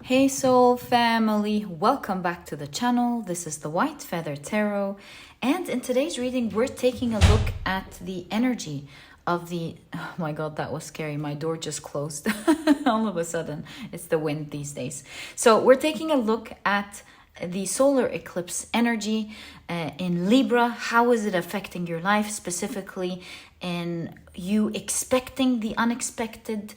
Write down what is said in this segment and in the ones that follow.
Hey soul family, welcome back to the channel. This is the White Feather Tarot, and in today's reading we're taking a look at the energy of the, oh my god, that was scary, my door just closed all of a sudden. It's the wind these days. So we're taking a look at the solar eclipse energy in Libra. How is it affecting your life, specifically in you expecting the unexpected?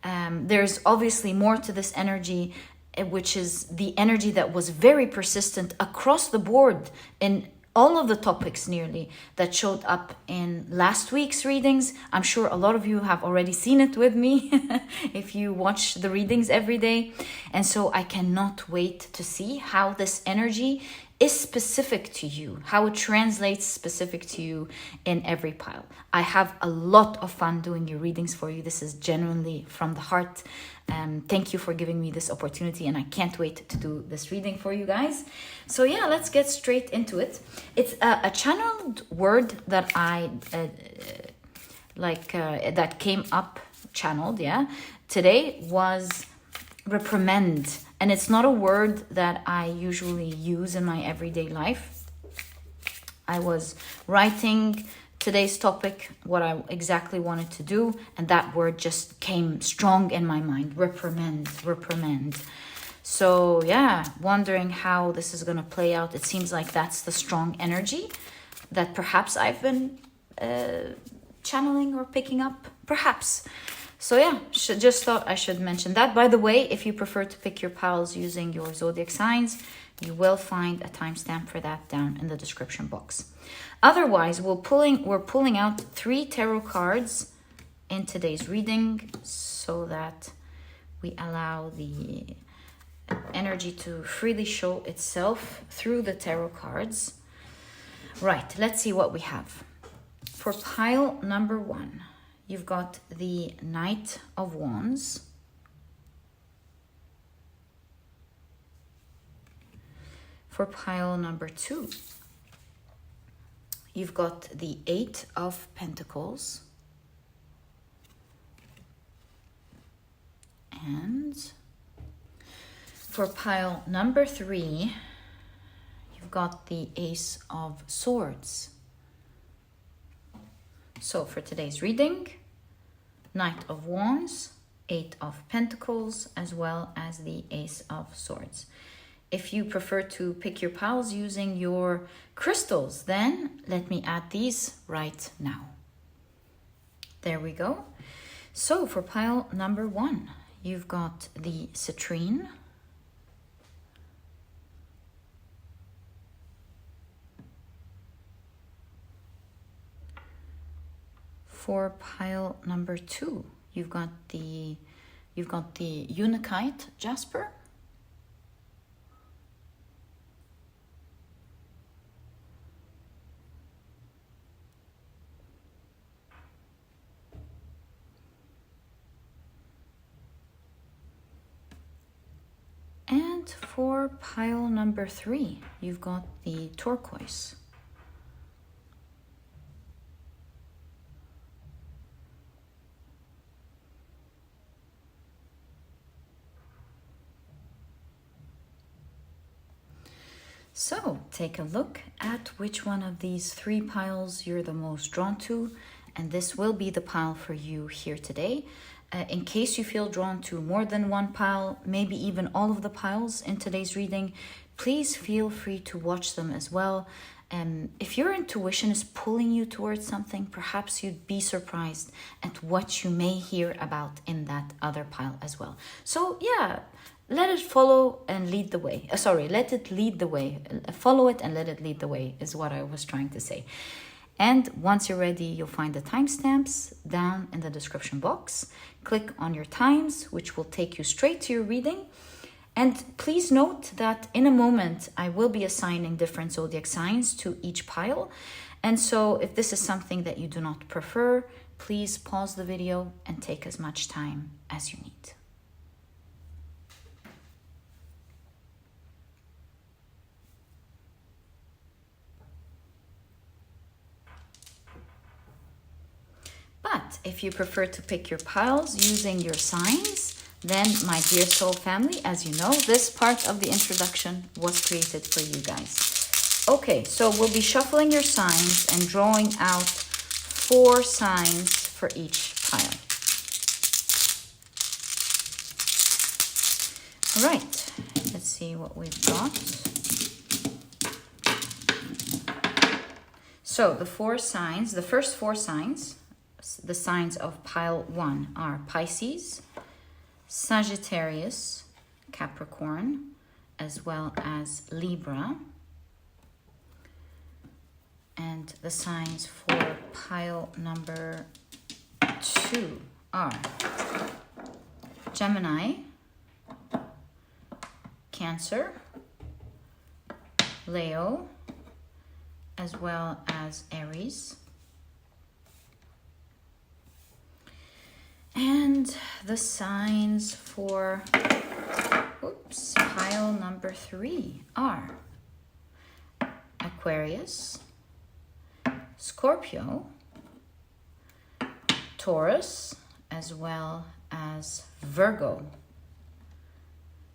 There's obviously more to this energy, which is the energy that was very persistent across the board in all of the topics nearly that showed up in last week's readings. I'm sure a lot of you have already seen it with me if you watch the readings every day. And so I cannot wait to see how this energy is specific to you, how it translates specific to you in every pile. I have a lot of fun doing your readings for you. This is genuinely from the heart. Thank you for giving me this opportunity, and I can't wait to do this reading for you guys. So yeah, let's get straight into it. It's a channeled word that I that came up channeled, yeah, today was reprimand. And it's not a word that I usually use in my everyday life. I was writing today's topic, what I exactly wanted to do, and that word just came strong in my mind. Reprimand, reprimand. So yeah, wondering how this is going to play out. It seems like that's the strong energy that perhaps I've been channeling or picking up, perhaps. So yeah, just thought I should mention that. By the way, if you prefer to pick your piles using your zodiac signs, you will find a timestamp for that down in the description box. Otherwise, we're pulling out 3 tarot cards in today's reading so that we allow the energy to freely show itself through the tarot cards. Right, let's see what we have. For pile number 1, you've got the Knight of Wands. For pile number 2, you've got the 8 of Pentacles. And for pile number 3, you've got the Ace of Swords. So for today's reading, Knight of Wands, 8 of Pentacles, as well as the Ace of Swords. If you prefer to pick your piles using your crystals, then let me add these right now. There we go. So for pile number 1, you've got the Citrine. For pile number 2, you've got the Unakite Jasper. And for pile number 3, you've got the Tortoise. So take a look at which one of these 3 piles you're the most drawn to, and this will be the pile for you here today. In case you feel drawn to more than one pile, maybe even all of the piles in today's reading, please feel free to watch them as well. If your intuition is pulling you towards something, perhaps you'd be surprised at what you may hear about in that other pile as well. So yeah, let it follow and lead the way. Let it lead the way. Follow it and let it lead the way is what I was trying to say. And once you're ready, you'll find the timestamps down in the description box. Click on your times, which will take you straight to your reading. And please note that in a moment, I will be assigning different zodiac signs to each pile. And so if this is something that you do not prefer, please pause the video and take as much time as you need. But if you prefer to pick your piles using your signs, then my dear soul family, as you know, this part of the introduction was created for you guys. Okay, so we'll be shuffling your signs and drawing out 4 signs for each pile. All right, let's see what we've got. So the 4 signs, the first 4 signs, the signs of pile 1 are Pisces, Sagittarius, Capricorn, as well as Libra. And the signs for pile number 2 are Gemini, Cancer, Leo, as well as Aries. And the signs for pile number 3 are Aquarius, Scorpio, Taurus, as well as Virgo.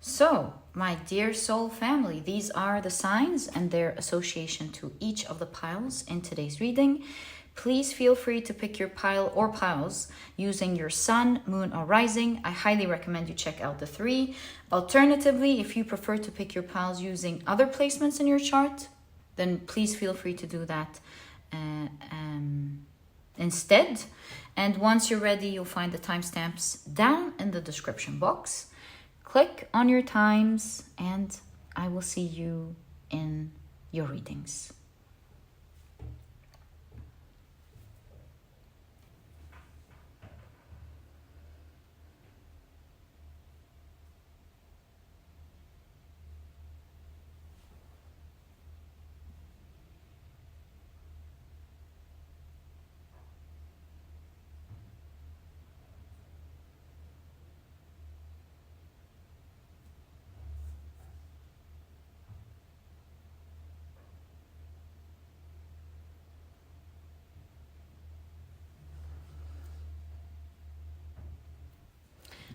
So, my dear soul family, these are the signs and their association to each of the piles in today's reading. Please feel free to pick your pile or piles using your sun, moon, or rising. I highly recommend you check out the 3. Alternatively, if you prefer to pick your piles using other placements in your chart, then please feel free to do that instead. And once you're ready, you'll find the timestamps down in the description box. Click on your times and I will see you in your readings.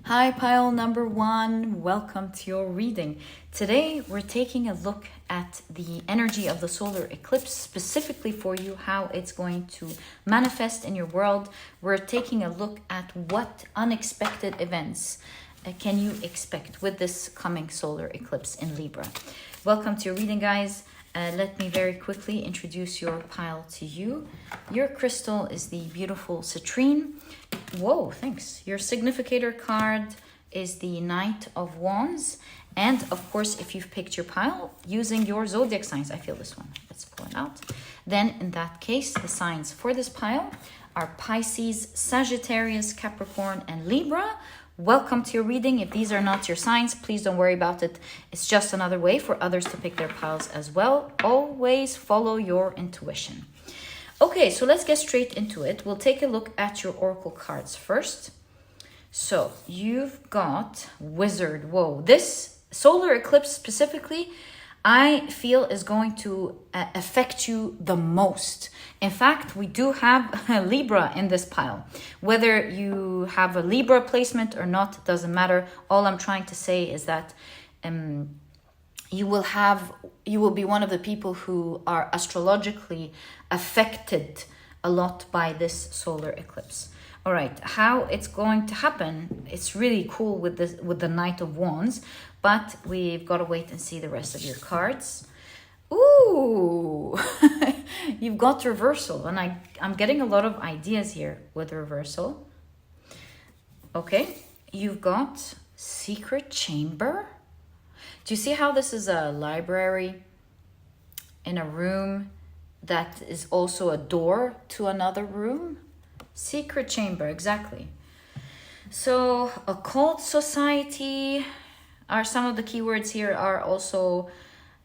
Hi, pile number 1. Welcome to your reading. Today, we're taking a look at the energy of the solar eclipse, specifically for you, how it's going to manifest in your world. We're taking a look at what unexpected events can you expect with this coming solar eclipse in Libra. Welcome to your reading, guys. Let me very quickly introduce your pile to you. Your crystal is the beautiful Citrine. Whoa, thanks. Your significator card is the Knight of Wands. And of course, if you've picked your pile using your zodiac signs, I feel this one. Let's pull it out. Then in that case, the signs for this pile are Pisces, Sagittarius, Capricorn, and Libra. Welcome to your reading. If these are not your signs, please don't worry about it. It's just another way for others to pick their piles as well. Always follow your intuition. Okay, so let's get straight into it. We'll take a look at your oracle cards first. So you've got Wizard. Whoa, this solar eclipse specifically, I feel is going to affect you the most. In fact, we do have a Libra in this pile. Whether you have a Libra placement or not, doesn't matter. All I'm trying to say is that you will be one of the people who are astrologically affected a lot by this solar eclipse. All right, how it's going to happen, it's really cool with the Knight of Wands, but we've got to wait and see the rest of your cards. Ooh, you've got reversal, and I'm getting a lot of ideas here with reversal. Okay, you've got secret chamber. Do you see how this is a library in a room that is also a door to another room? Secret chamber, exactly. So occult society are some of the keywords here, are also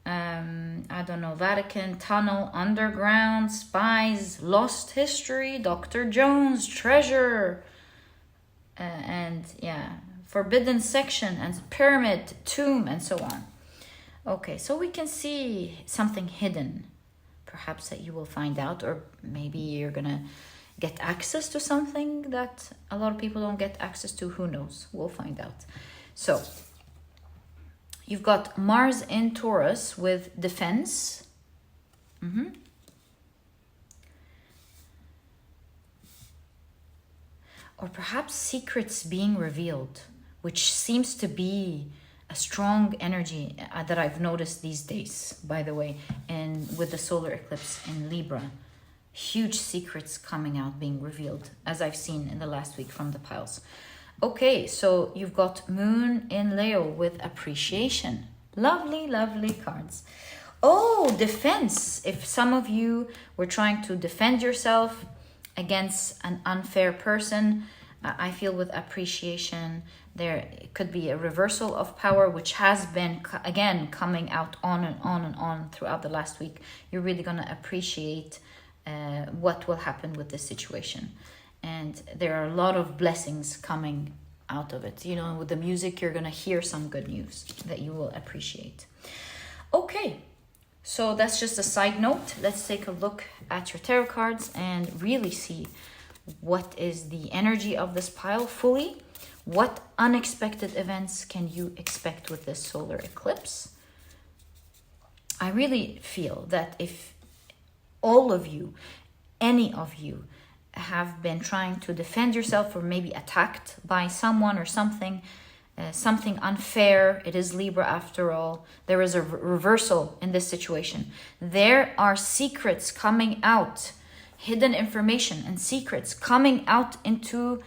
I don't know, Vatican, tunnel, underground, spies, lost history, Dr. Jones, treasure, and yeah, forbidden section, and pyramid, tomb, and so on. Okay, so we can see something hidden, perhaps that you will find out, or maybe you're gonna get access to something that a lot of people don't get access to. Who knows? We'll find out. So you've got Mars in Taurus with defense. Or perhaps secrets being revealed, which seems to be a strong energy that I've noticed these days, by the way, and with the solar eclipse in Libra. Huge secrets coming out, being revealed, as I've seen in the last week from the piles. Okay, so you've got Moon in Leo with appreciation. Lovely, lovely cards. Oh, defense. If some of you were trying to defend yourself against an unfair person, I feel with appreciation, there could be a reversal of power, which has been, again, coming out on and on and on throughout the last week. You're really going to appreciate what will happen with this situation. And there are a lot of blessings coming out of it. You know, with the music, you're going to hear some good news that you will appreciate. Okay, so that's just a side note. Let's take a look at your tarot cards and really see what is the energy of this pile fully. What unexpected events can you expect with this solar eclipse? I really feel that if all of you, any of you, have been trying to defend yourself or maybe attacked by someone or something, something unfair, it is Libra after all, there is a reversal in this situation. There are secrets coming out, hidden information and secrets coming out into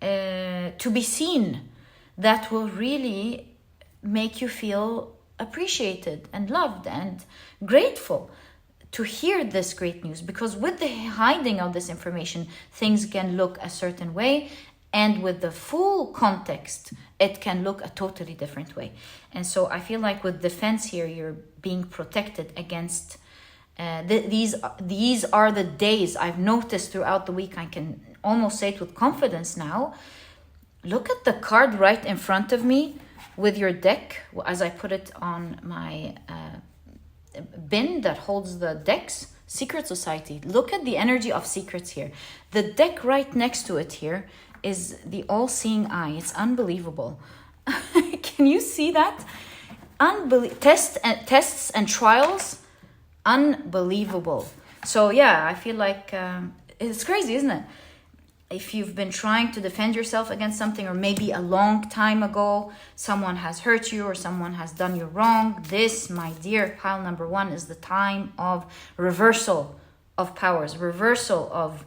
to be seen that will really make you feel appreciated and loved and grateful to hear this great news, because with the hiding of this information, things can look a certain way, and with the full context, it can look a totally different way. And so I feel like with defense here, you're being protected against these are the days I've noticed throughout the week. I can almost say it with confidence now. Look at the card right in front of me with your deck, as I put it on my bin that holds the decks. Secret Society. Look at the energy of secrets here. The deck right next to it here is the all-seeing eye. It's unbelievable. Can you see that? Tests and trials. Unbelievable. So yeah, I feel like it's crazy, isn't it? If you've been trying to defend yourself against something, or maybe a long time ago someone has hurt you or someone has done you wrong, this, my dear pile number one, is the time of reversal of powers, reversal of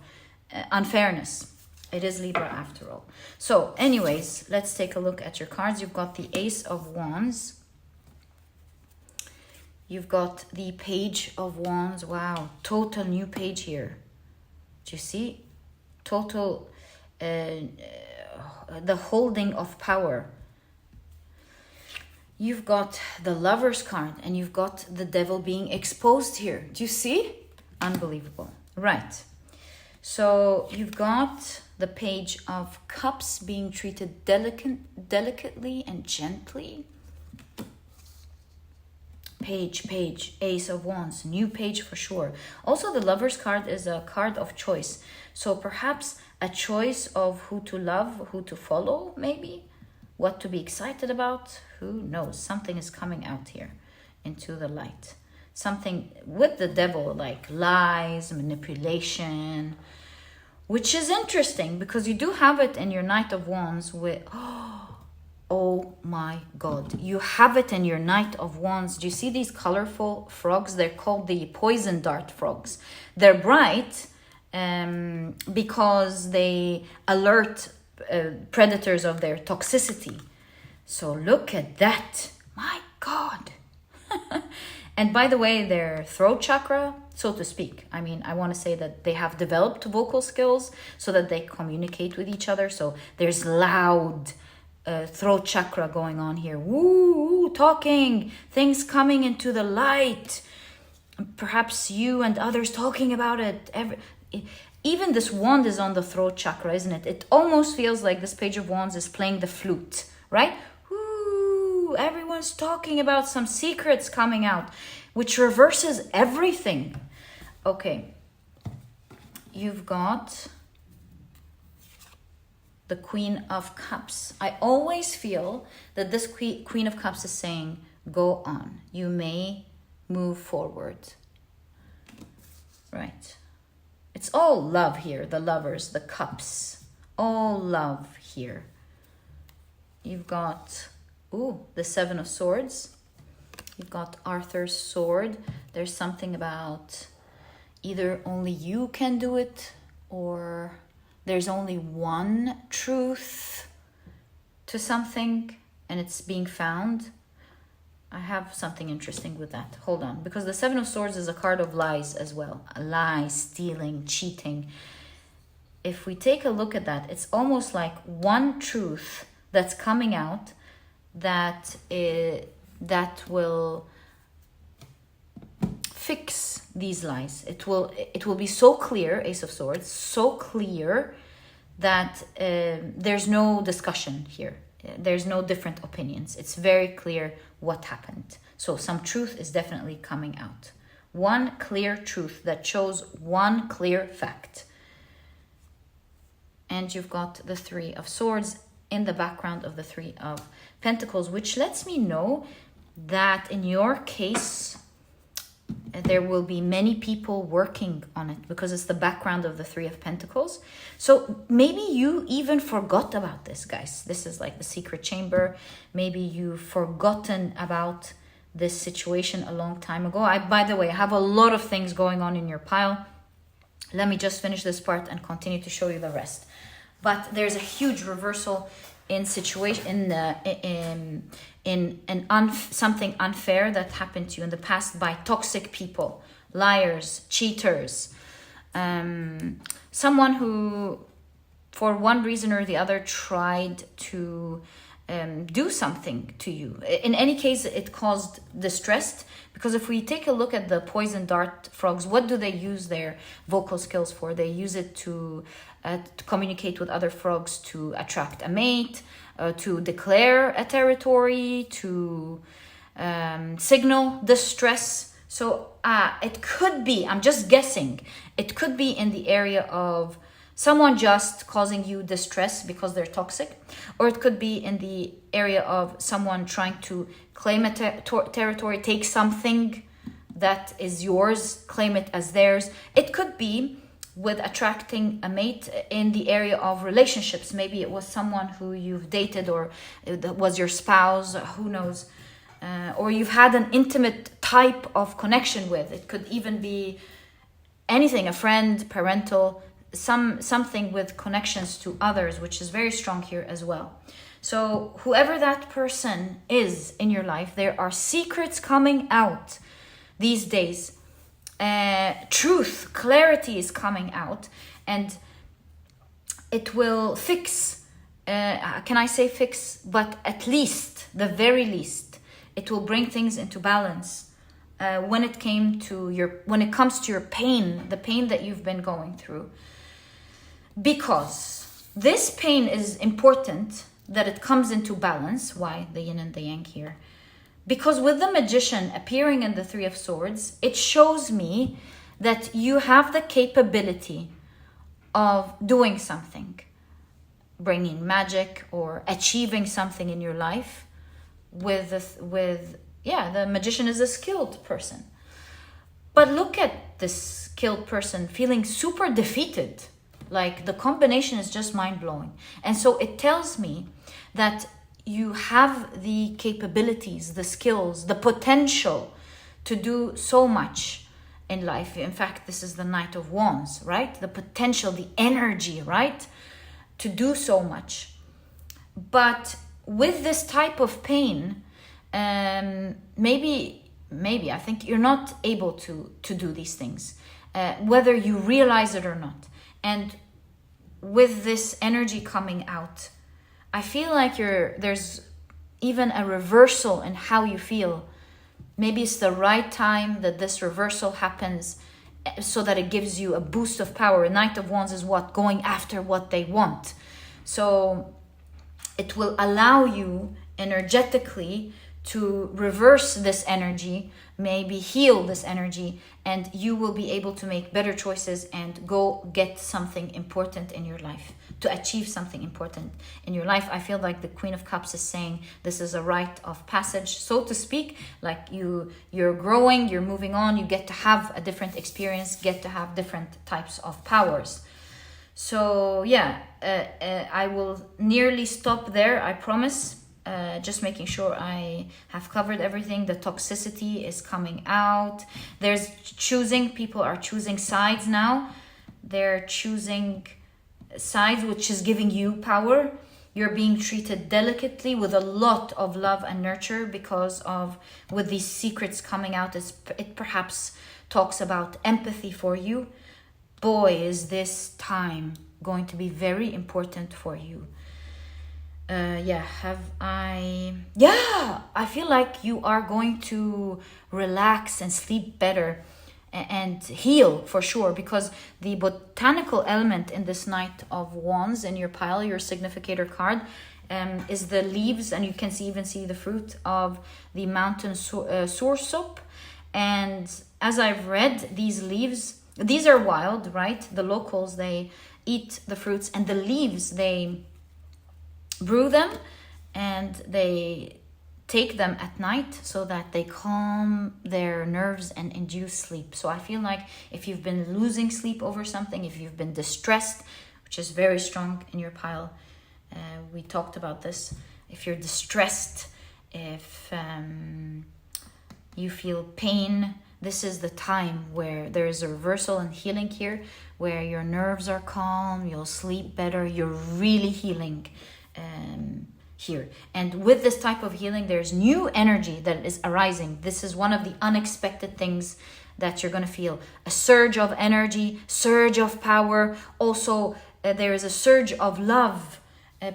unfairness. It is Libra after all. So anyways, let's take a look at your cards. You've got the Ace of Wands. You've got the Page of Wands. Wow, total new page here. Do you see? Total, the holding of power. You've got the Lover's card, and you've got the Devil being exposed here. Do you see? Unbelievable. Right. So you've got the Page of Cups being treated delicately and gently. Page, Ace of Wands, new page for sure. Also, the Lover's card is a card of choice. So perhaps a choice of who to love, who to follow, maybe. What to be excited about, who knows? Something is coming out here into the light. Something with the Devil, like lies, manipulation, which is interesting because you do have it in your Knight of Wands with... Oh my God, you have it in your Knight of Wands. Do you see these colorful frogs? They're called the poison dart frogs. They're bright because they alert predators of their toxicity. So look at that. My God. And by the way, their throat chakra, so to speak, I mean, I want to say that they have developed vocal skills so that they communicate with each other. So there's loud throat chakra going on here. Woo, talking, things coming into the light. Perhaps you and others talking about it. Even this wand is on the throat chakra, isn't it? It almost feels like this Page of Wands is playing the flute, right? Woo, everyone's talking about some secrets coming out, which reverses everything. Okay. you've got the Queen of Cups. I always feel that this Queen of Cups is saying, go on. You may move forward. Right. It's all love here, the lovers, the cups. All love here. You've got, the Seven of Swords. You've got Arthur's sword. There's something about either only you can do it, or there's only one truth to something and it's being found. I have something interesting with that. Hold on. Because the Seven of Swords is a card of lies as well. Lies, stealing, cheating. If we take a look at that, it's almost like one truth that's coming out that will fix these lies. It will be so clear, Ace of Swords, so clear that there's no discussion here. There's no different opinions. It's very clear what happened. So some truth is definitely coming out. One clear truth that shows one clear fact. And you've got the Three of Swords in the background of the Three of Pentacles, which lets me know that in your case, there will be many people working on it because it's the background of the Three of Pentacles. So maybe you even forgot about this, guys. This is like the secret chamber. Maybe you've forgotten about this situation a long time ago. By the way, I have a lot of things going on in your pile. Let me just finish this part and continue to show you the rest. But there's a huge reversal in situation something unfair that happened to you in the past by toxic people, liars, cheaters, someone who for one reason or the other tried to do something to you. In any case, it caused distress, because if we take a look at the poison dart frogs, what do they use their vocal skills for? They use it to communicate with other frogs, to attract a mate, to declare a territory, to signal distress. So it could be, I'm just guessing, it could be in the area of someone just causing you distress because they're toxic, or it could be in the area of someone trying to claim a territory, take something that is yours, claim it as theirs. It could be with attracting a mate in the area of relationships. Maybe it was someone who you've dated, or it was your spouse, who knows, or you've had an intimate type of connection with. It could even be anything, a friend, parental, something with connections to others, which is very strong here as well. So whoever that person is in your life, there are secrets coming out these days. Truth, clarity is coming out, and it will fix, can I say fix, but at least, the very least, it will bring things into balance when it comes to your pain, the pain that you've been going through. Because this pain is important that it comes into balance. Why the yin and the yang here? Because with the Magician appearing in the Three of Swords, it shows me that you have the capability of doing something, bringing magic or achieving something in your life the Magician is a skilled person. But look at this skilled person feeling super defeated. Like, the combination is just mind-blowing. And so it tells me that you have the capabilities, the skills, the potential to do so much in life. In fact, this is the Knight of Wands, right? The potential, the energy, right? To do so much. But with this type of pain, maybe I think you're not able to do these things, whether you realize it or not. And with this energy coming out, I feel like there's even a reversal in how you feel. Maybe it's the right time that this reversal happens, so that it gives you a boost of power. A Knight of Wands is what? Going after what they want. So it will allow you energetically to reverse this energy, maybe heal this energy, and you will be able to make better choices and go get something important in your life, to achieve something important in your life. I feel like the Queen of Cups is saying this is a rite of passage, so to speak, like you're growing, you're moving on, you get to have a different experience, get to have different types of powers. So yeah, I will nearly stop there, I promise. Just making sure I have covered everything. The toxicity is coming out. There's choosing, people are choosing sides now. They're choosing sides, which is giving you power. You're being treated delicately with a lot of love and nurture because of, with these secrets coming out, it perhaps talks about empathy for you. Boy, is this time going to be very important for you. I feel like you are going to relax and sleep better and heal for sure, because the botanical element in this Knight of Wands in your pile, your significator card, is the leaves, and you can even see the fruit of the mountain soursop. And as I've read, these leaves, these are wild, right? The locals, they eat the fruits, and the leaves, they brew them and they take them at night so that they calm their nerves and induce sleep. So I feel like if you've been losing sleep over something, if you've been distressed, which is very strong in your pile, we talked about this. If you're distressed, if you feel pain, this is the time where there is a reversal and healing here, where your nerves are calm, you'll sleep better, you're really healing here. And with this type of healing, there's new energy that is arising. This is one of the unexpected things that you're going to feel. A surge of energy, surge of power. Also, there is a surge of love.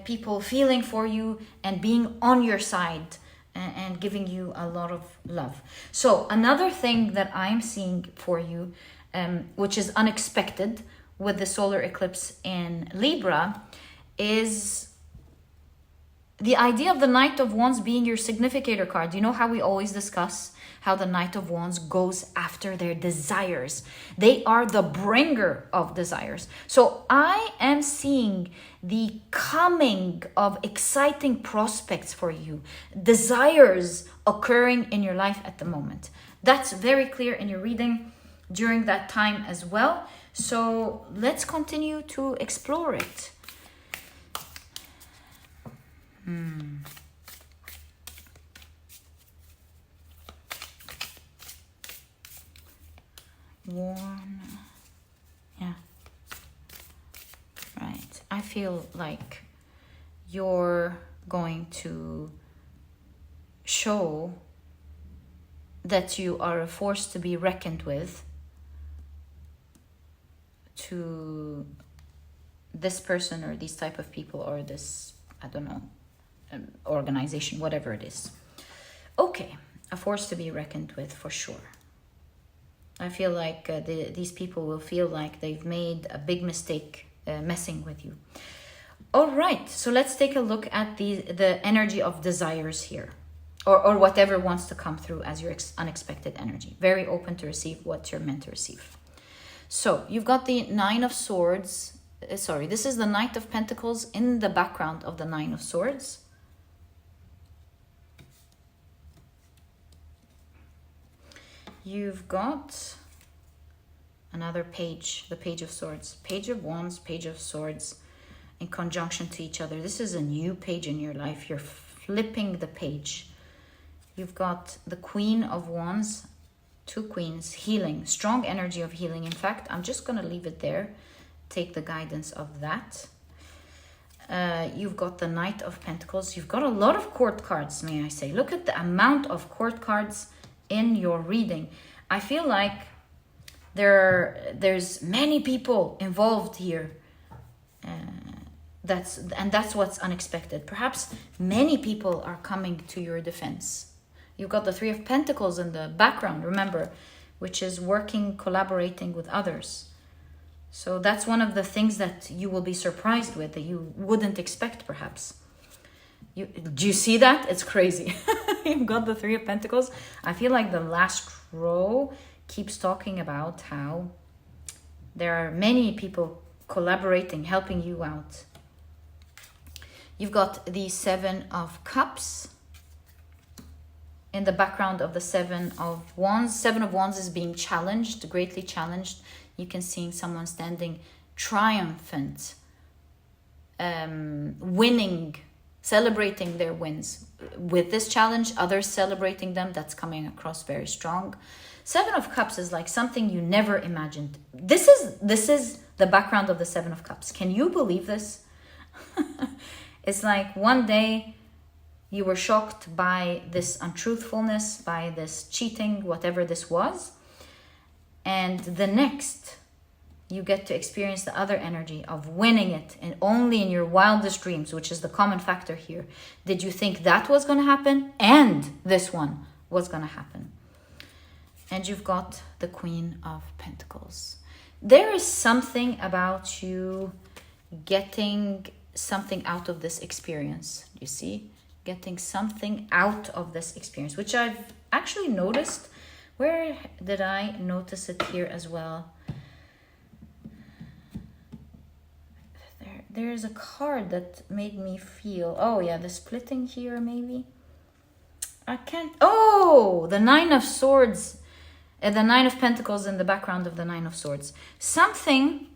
People feeling for you and being on your side and giving you a lot of love. So another thing that I'm seeing for you, which is unexpected with the solar eclipse in Libra, is the idea of the Knight of Wands being your significator card. You know how we always discuss how the Knight of Wands goes after their desires. They are the bringer of desires. So I am seeing the coming of exciting prospects for you, desires occurring in your life at the moment. That's very clear in your reading during that time as well. So let's continue to explore it. Warm. Yeah. Right. I feel like you're going to show that you are a force to be reckoned with to this person or these type of people or this, I don't know, organization, whatever it is. Okay, a force to be reckoned with for sure. I feel like these people will feel like they've made a big mistake messing with you. All right, so let's take a look at the energy of desires here, or whatever wants to come through as your unexpected energy. Very open to receive what you're meant to receive. So you've got the Nine of Swords. This is the Knight of Pentacles in the background of the Nine of Swords. You've got another page, the Page of Swords, Page of Wands, Page of Swords in conjunction to each other. This is a new page in your life. You're flipping the page. You've got the Queen of Wands, two queens, healing, strong energy of healing. In fact, I'm just going to leave it there. Take the guidance of that. You've got the Knight of Pentacles. You've got a lot of court cards, may I say. Look at the amount of court cards in your reading. I feel like there's many people involved here. That's what's unexpected. Perhaps many people are coming to your defense. You've got the Three of Pentacles in the background, remember, which is working, collaborating with others. So that's one of the things that you will be surprised with, that you wouldn't expect perhaps. Do you see that? It's crazy. You've got the Three of Pentacles. I feel like the last row keeps talking about how there are many people collaborating, helping you out. You've got the Seven of Cups in the background of the Seven of Wands. Seven of Wands is being challenged, greatly challenged. You can see someone standing triumphant, winning, celebrating their wins with this challenge, others celebrating them. That's coming across very strong. Seven of Cups is like something you never imagined. This is the background of the Seven of Cups. Can you believe this? It's like one day you were shocked by this untruthfulness, by this cheating, whatever this was, and the next you get to experience the other energy of winning it, and only in your wildest dreams, which is the common factor here, did you think that was going to happen, and this one was going to happen. And you've got the Queen of Pentacles. There is something about you getting something out of this experience, you see? Getting something out of this experience, which I've actually noticed. Where did I notice it here as well? There's a card that made me feel, oh yeah, the splitting here maybe. I can't, oh, the Nine of Swords, the Nine of Pentacles in the background of the Nine of Swords. Something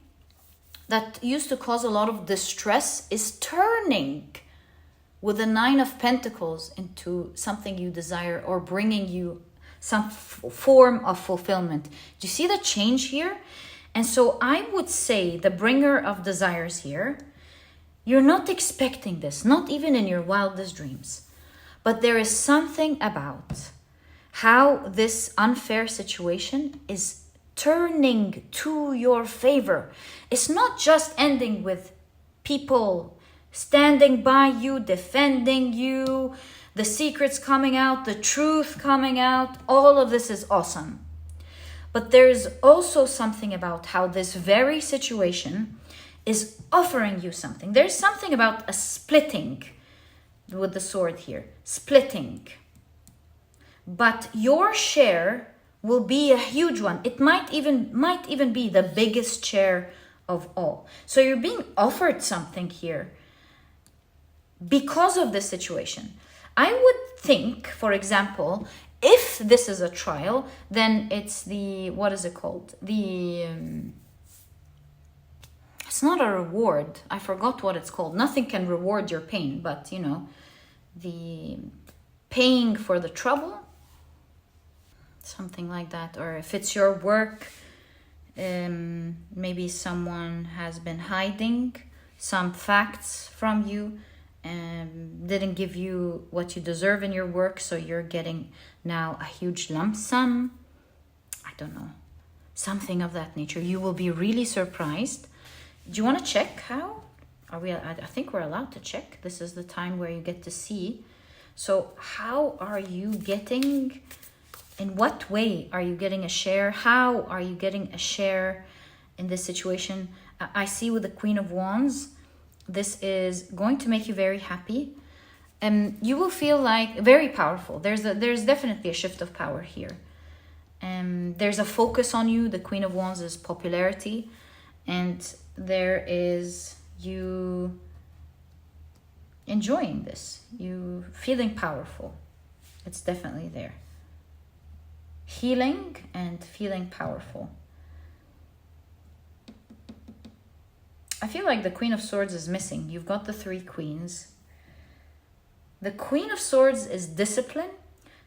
that used to cause a lot of distress is turning with the Nine of Pentacles into something you desire, or bringing you some form of fulfillment. Do you see the change here? And so I would say the bringer of desires here, you're not expecting this, not even in your wildest dreams. But there is something about how this unfair situation is turning to your favor. It's not just ending with people standing by you, defending you, the secrets coming out, the truth coming out. All of this is awesome. But there's also something about how this very situation is offering you something. There's something about a splitting with the sword here. Splitting. But your share will be a huge one. It might even be the biggest share of all. So you're being offered something here because of this situation. I would think, for example, if this is a trial, then it's the, what is it called? It's not a reward. I forgot what it's called. Nothing can reward your pain, but you know, the paying for the trouble, something like that. Or if it's your work, maybe someone has been hiding some facts from you and didn't give you what you deserve in your work, so you're getting now a huge lump sum. I don't know, something of that nature. You will be really surprised. Do you want to check how? Are we? I think we're allowed to check. This is the time where you get to see. So how are you getting, in what way are you getting a share? How are you getting a share in this situation? I see with the Queen of Wands, this is going to make you very happy. You will feel like very powerful. There's definitely a shift of power here. There's a focus on you. The Queen of Wands is popularity, and there is you enjoying this, you feeling powerful. It's definitely there. Healing and feeling powerful. I feel like the Queen of Swords is missing. You've got the three queens. The Queen of Swords is discipline.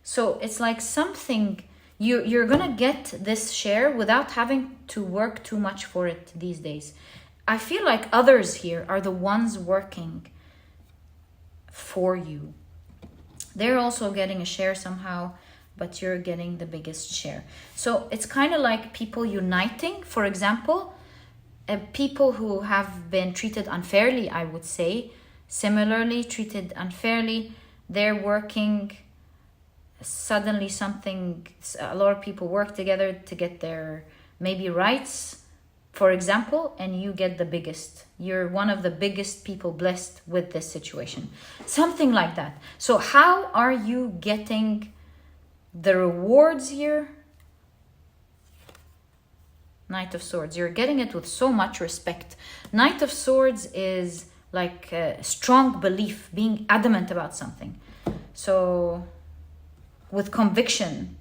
So it's like something, you're going to get this share without having to work too much for it these days. I feel like others here are the ones working for you. They're also getting a share somehow, but you're getting the biggest share. So it's kind of like people uniting, for example. People who have been treated unfairly, I would say, similarly treated unfairly, they're working, suddenly something, a lot of people work together to get their maybe rights for example, and you get the biggest. You're one of the biggest people blessed with this situation. Something like that. So how are you getting the rewards here? Knight of Swords. You're getting it with so much respect. Knight of Swords is like a strong belief, being adamant about something. So with conviction.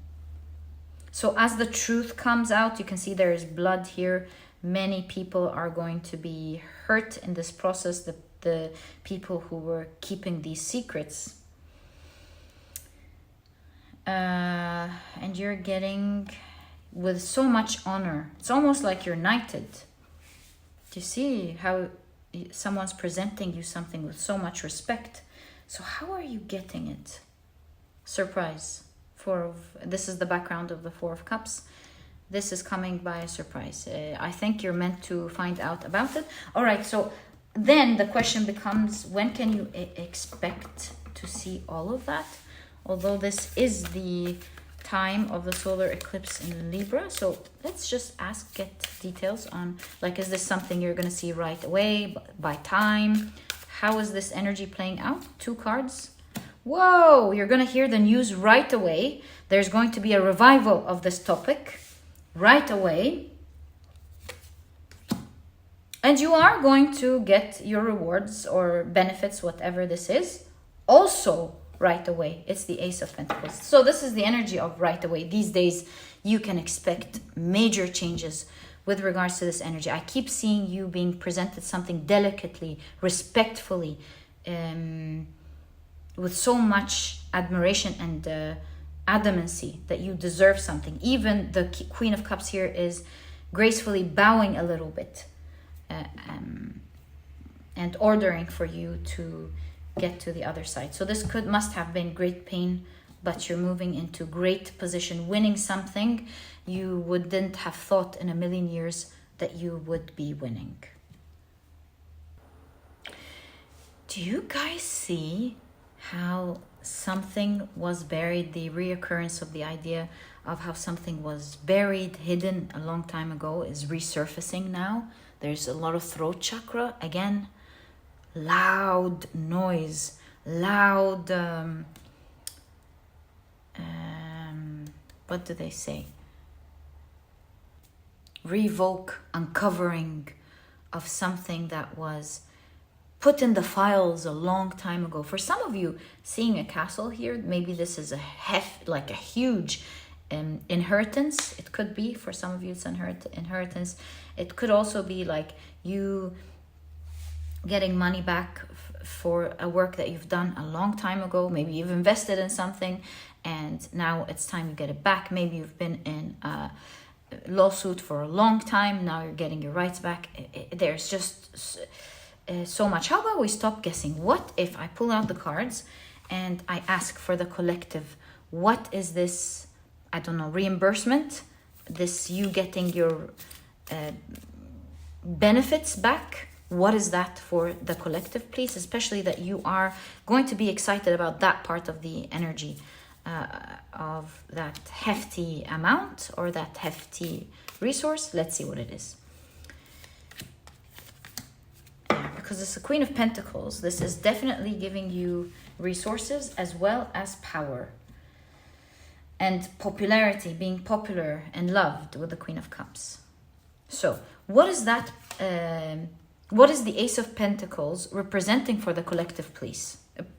So as the truth comes out, you can see there is blood here. Many people are going to be hurt in this process. The people who were keeping these secrets. And you're getting with so much honor. It's almost like you're knighted. Do you see how someone's presenting you something with so much respect? So how are you getting it? Surprise. This is the background of the Four of Cups. This is coming by a surprise. I think you're meant to find out about it. All right, so then the question becomes, when can you expect to see all of that? Although this is the time of the solar eclipse in Libra. So let's just get details on, like, is this something you're going to see right away, by time? How is this energy playing out? 2 cards. Whoa, you're going to hear the news right away. There's going to be a revival of this topic right away. And you are going to get your rewards or benefits, whatever this is, also right away. It's the Ace of Pentacles. So this is the energy of right away. These days, you can expect major changes with regards to this energy. I keep seeing you being presented something delicately, respectfully, with so much admiration and adamancy that you deserve something. Even the Queen of Cups here is gracefully bowing a little bit and ordering for you to get to the other side. So this must have been great pain, but you're moving into great position, winning something you wouldn't have thought in a million years that you would be winning. Do you guys see how something was buried? The reoccurrence of the idea of how something was buried, hidden a long time ago is resurfacing now. There's a lot of throat chakra again. Loud noise, loud, what do they say? Revoke, uncovering of something that was put in the files a long time ago. For some of you, seeing a castle here, maybe this is like a huge inheritance. It could be, for some of you, it's inheritance. It could also be like you getting money back for a work that you've done a long time ago. Maybe you've invested in something and now it's time you get it back. Maybe you've been in a lawsuit for a long time. Now you're getting your rights back. There's just so much. How about we stop guessing? What if I pull out the cards and I ask for the collective? What is this? I don't know, reimbursement? This you getting your benefits back? What is that for the collective, please? Especially that you are going to be excited about that part of the energy of that hefty amount or that hefty resource. Let's see what it is. Yeah, because it's the Queen of Pentacles. This is definitely giving you resources as well as power and popularity, being popular and loved with the Queen of Cups. So what is that? What is the Ace of Pentacles representing for the collective, please?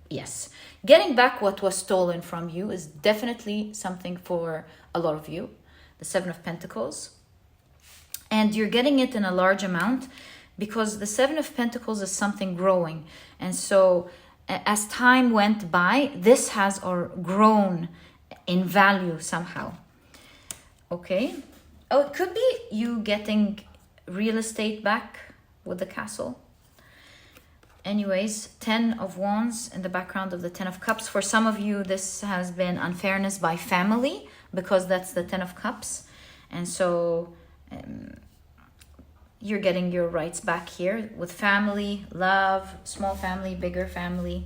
Yes, getting back what was stolen from you is definitely something for a lot of you. The Seven of Pentacles. And you're getting it in a large amount because the Seven of Pentacles is something growing. And so as time went by, this has grown in value somehow. Okay. Oh, it could be you getting real estate back with the castle. Anyways, 10 of Wands in the background of the 10 of Cups. For some of you, this has been unfairness by family because that's the 10 of Cups. And so you're getting your rights back here with family, love, small family, bigger family.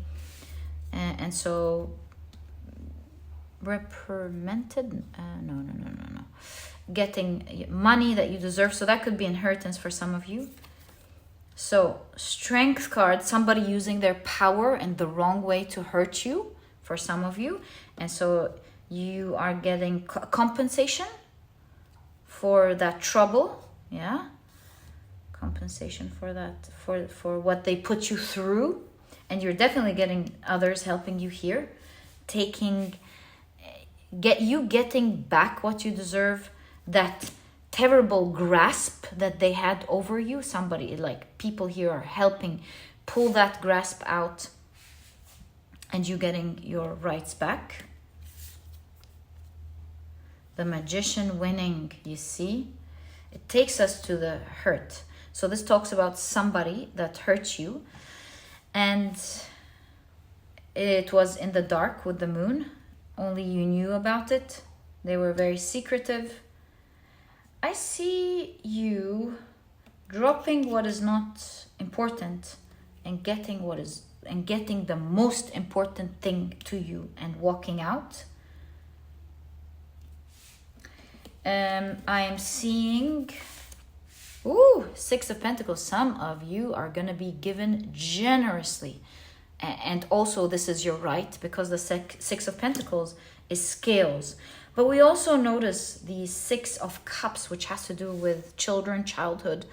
And so reprimanded? No. getting money that you deserve. So that could be inheritance for some of you. So Strength card, somebody using their power in the wrong way to hurt you for some of you. And so you are getting compensation for that trouble. Yeah. Compensation for that, for what they put you through. And you're definitely getting others helping you here. Getting back what you deserve, that terrible grasp that they had over you. Somebody, like people here are helping pull that grasp out, and you getting your rights back. The Magician winning, you see. It takes us to the hurt. So this talks about somebody that hurt you, and it was in the dark with the moon. Only you knew about it. They were very secretive. I see you dropping what is not important and getting the most important thing to you and walking out. I am seeing, Six of Pentacles. Some of you are going to be given generously. And also this is your right, because the Six of Pentacles is scales. But we also notice the Six of Cups, which has to do with children, childhood.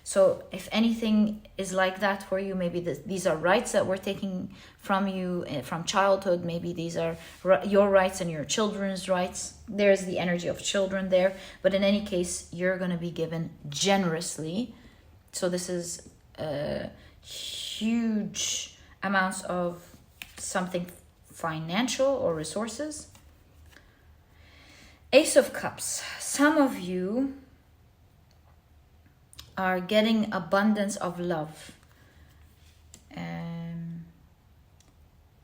So if anything is like that for you, maybe these are rights that we're taking from you from childhood. Maybe these are your rights and your children's rights. There's the energy of children there. But in any case, you're going to be given generously. So this is huge amounts of something financial or resources. Ace of Cups. Some of you are getting abundance of love.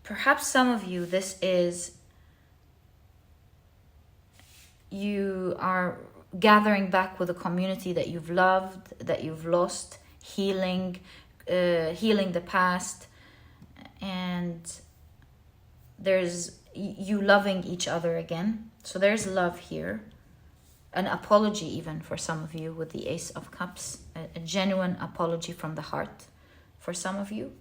Perhaps some of you, this is, you are gathering back with a community that you've loved, that you've lost, healing the past, and there's you loving each other again. So there's love here. An apology even for some of you with the Ace of Cups. A genuine apology from the heart for some of you.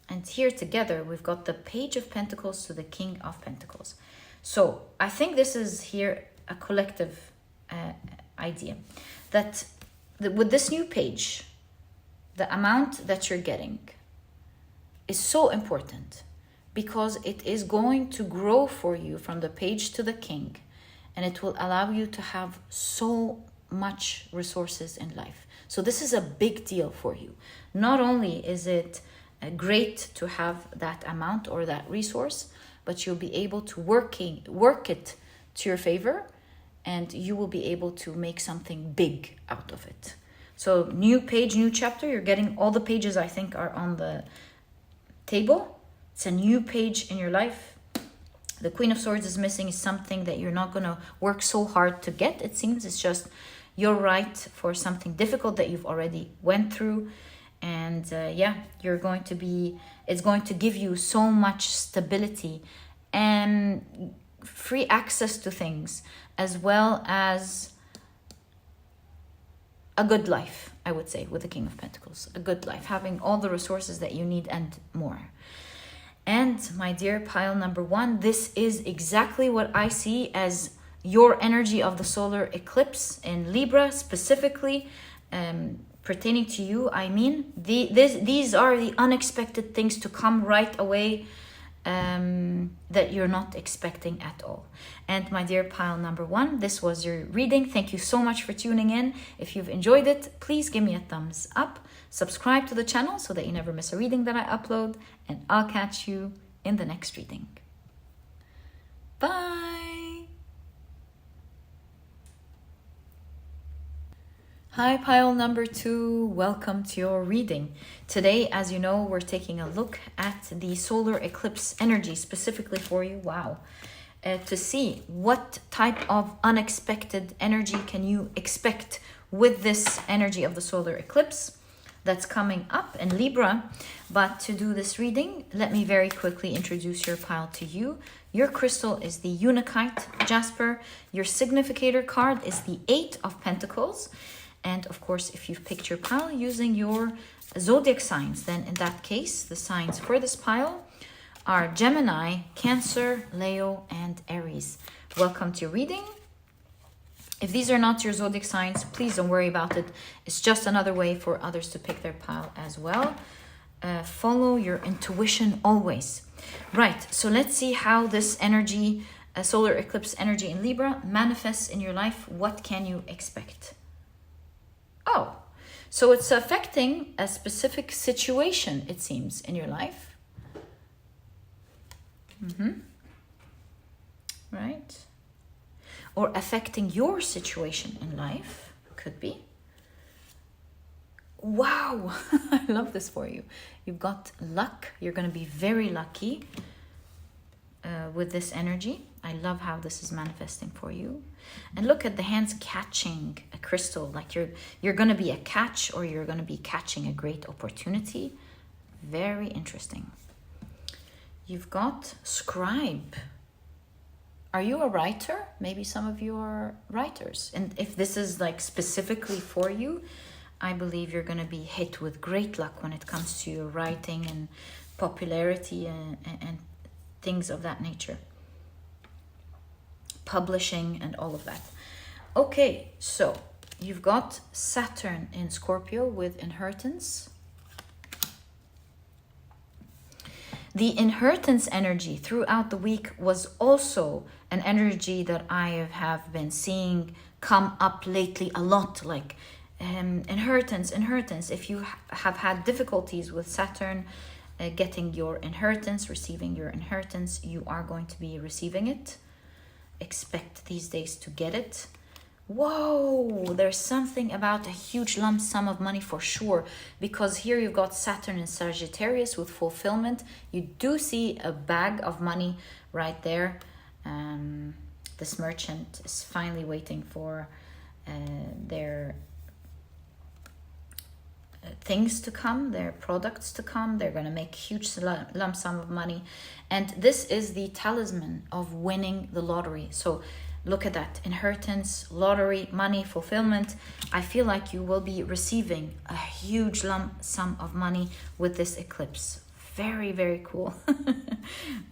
And here together we've got the Page of Pentacles to the King of Pentacles. So I think this is here a collective idea. That with this new page, the amount that you're getting is so important, because it is going to grow for you from the Page to the King, and it will allow you to have so much resources in life. So this is a big deal for you. Not only is it great to have that amount or that resource, but you'll be able to work it to your favor, and you will be able to make something big out of it. So new page, new chapter. You're getting all the pages, I think, are on the table. It's a new page in your life. The Queen of Swords is missing, is something that you're not going to work so hard to get. It seems it's just your right for something difficult that you've already went through. And you're going to be, it's going to give you so much stability and free access to things, as well as a good life, I would say, with the King of Pentacles. A good life, having all the resources that you need and more. And my dear pile number one, this is exactly what I see as your energy of the solar eclipse in Libra, specifically pertaining to you. I mean, these are the unexpected things to come right away that you're not expecting at all. And my dear pile number one, this was your reading. Thank you so much for tuning in. If you've enjoyed it, please give me a thumbs up. Subscribe to the channel so that you never miss a reading that I upload. And I'll catch you in the next reading. Bye! Hi, pile number two. Welcome to your reading. Today, as you know, we're taking a look at the solar eclipse energy specifically for you. Wow. To see what type of unexpected energy can you expect with this energy of the solar eclipse. that's coming up in Libra. But to do this reading, let me very quickly introduce your pile to you. Your crystal is the Unakite, Jasper. Your significator card is the 8 of Pentacles. And of course, if you've picked your pile using your zodiac signs, then in that case, the signs for this pile are Gemini, Cancer, Leo, and Aries. Welcome to your reading. If these are not your zodiac signs, please don't worry about it. It's just another way for others to pick their pile as well. Follow your intuition always. Right, so let's see how this energy, solar eclipse energy in Libra, manifests in your life. What can you expect? Oh, so it's affecting a specific situation, it seems, in your life. Right. Or affecting your situation in life, could be. Wow, I love this for you. You've got luck. You're going to be very lucky with this energy. I love how this is manifesting for you. And look at the hands catching a crystal. Like you're going to be a catch, or you're going to be catching a great opportunity. Very interesting. You've got scribe. Are you a writer? Maybe some of you are writers. And if this is like specifically for you, I believe you're going to be hit with great luck when it comes to your writing and popularity and things of that nature. Publishing and all of that. Okay, so you've got Saturn in Scorpio with inheritance. The inheritance energy throughout the week was also an energy that I have been seeing come up lately a lot, like inheritance. If you have had difficulties with Saturn getting your inheritance, receiving your inheritance, you are going to be receiving it. Expect these days to get it. Whoa, there's something about a huge lump sum of money for sure, because here you've got Saturn in Sagittarius with fulfillment. You do see a bag of money right there. This merchant is finally waiting for their things to come, their products to come. They're going to make huge lump sum of money. And this is the talisman of winning the lottery. So look at that. Inheritance, lottery, money, fulfillment. I feel like you will be receiving a huge lump sum of money with this eclipse. Very, very cool.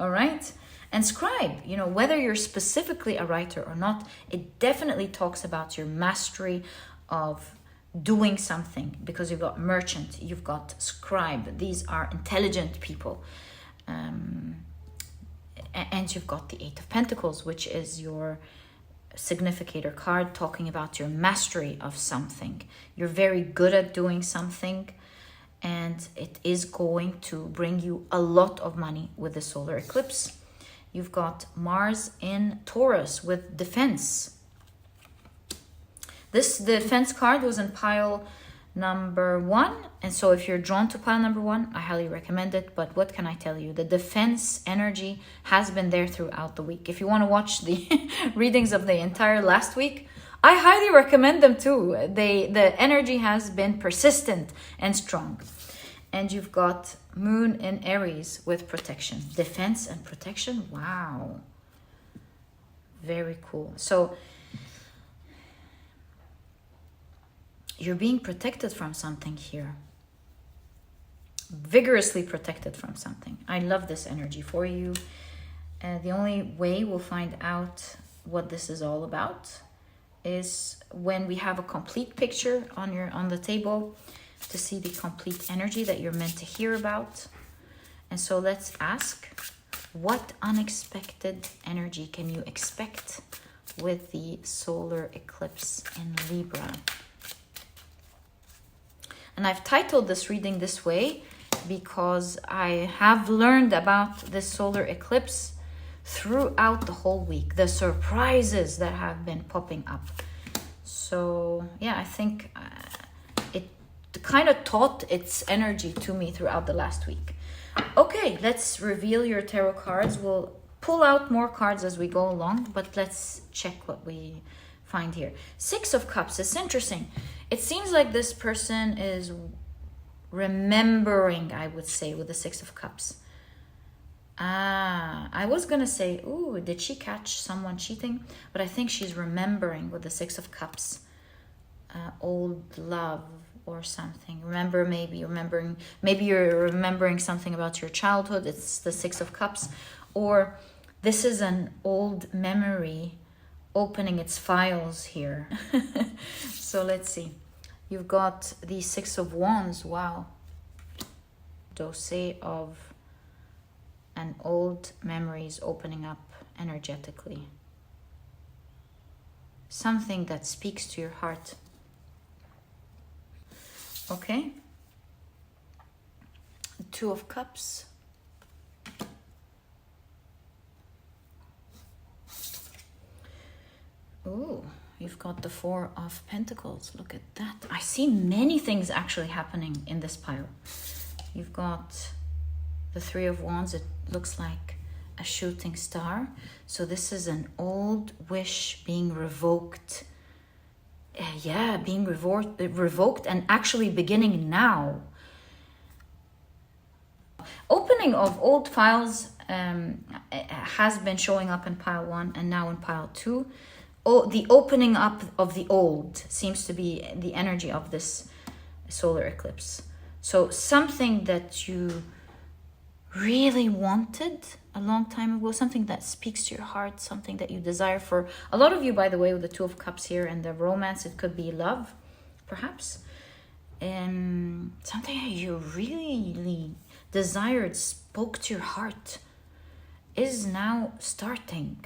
All right. And scribe, you know, whether you're specifically a writer or not, it definitely talks about your mastery of doing something, because you've got merchant, you've got scribe. These are intelligent people. And you've got the 8 of Pentacles, which is your significator card, talking about your mastery of something. You're very good at doing something, and it is going to bring you a lot of money with the solar eclipse. You've got Mars in Taurus with defense. This defense card was in pile number 1. And so if you're drawn to pile number 1, I highly recommend it. But what can I tell you? The defense energy has been there throughout the week. If you want to watch the readings of the entire last week, I highly recommend them too. The energy has been persistent and strong. And you've got Moon in Aries with protection. Defense and protection. Wow. Very cool. So you're being protected from something here. Vigorously protected from something. I love this energy for you. The only way we'll find out what this is all about is when we have a complete picture on the table, to see the complete energy that you're meant to hear about. And so let's ask, what unexpected energy can you expect with the solar eclipse in Libra? And I've titled this reading this way because I have learned about this solar eclipse throughout the whole week, the surprises that have been popping up. So yeah, I think it kind of taught its energy to me throughout the last week. Okay, let's reveal your tarot cards. We'll pull out more cards as we go along, but let's check what we find here. 6 of Cups. It's interesting. It seems like this person is remembering, I would say, with the Six of Cups. I was gonna say, ooh, did she catch someone cheating? But I think she's remembering with the Six of Cups, old love or something. Maybe you're remembering something about your childhood. It's the Six of Cups. Or this is an old memory opening its files here. So let's see. You've got the Six of Wands. Wow. Dose of an old memories opening up energetically. Something that speaks to your heart. Okay. Two of Cups. Ooh, you've got the Four of Pentacles. Look at that. I see many things actually happening in this pile. You've got the Three of Wands. It looks like a shooting star. So this is an old wish being revoked. Being revoked and actually beginning now. Opening of old files has been showing up in pile 1 and now in pile 2. The opening up of the old seems to be the energy of this solar eclipse. So something that you really wanted a long time ago, something that speaks to your heart, something that you desire for. A lot of you, by the way, with the Two of Cups here and the romance, it could be love, perhaps. Something that you really desired, spoke to your heart, is now starting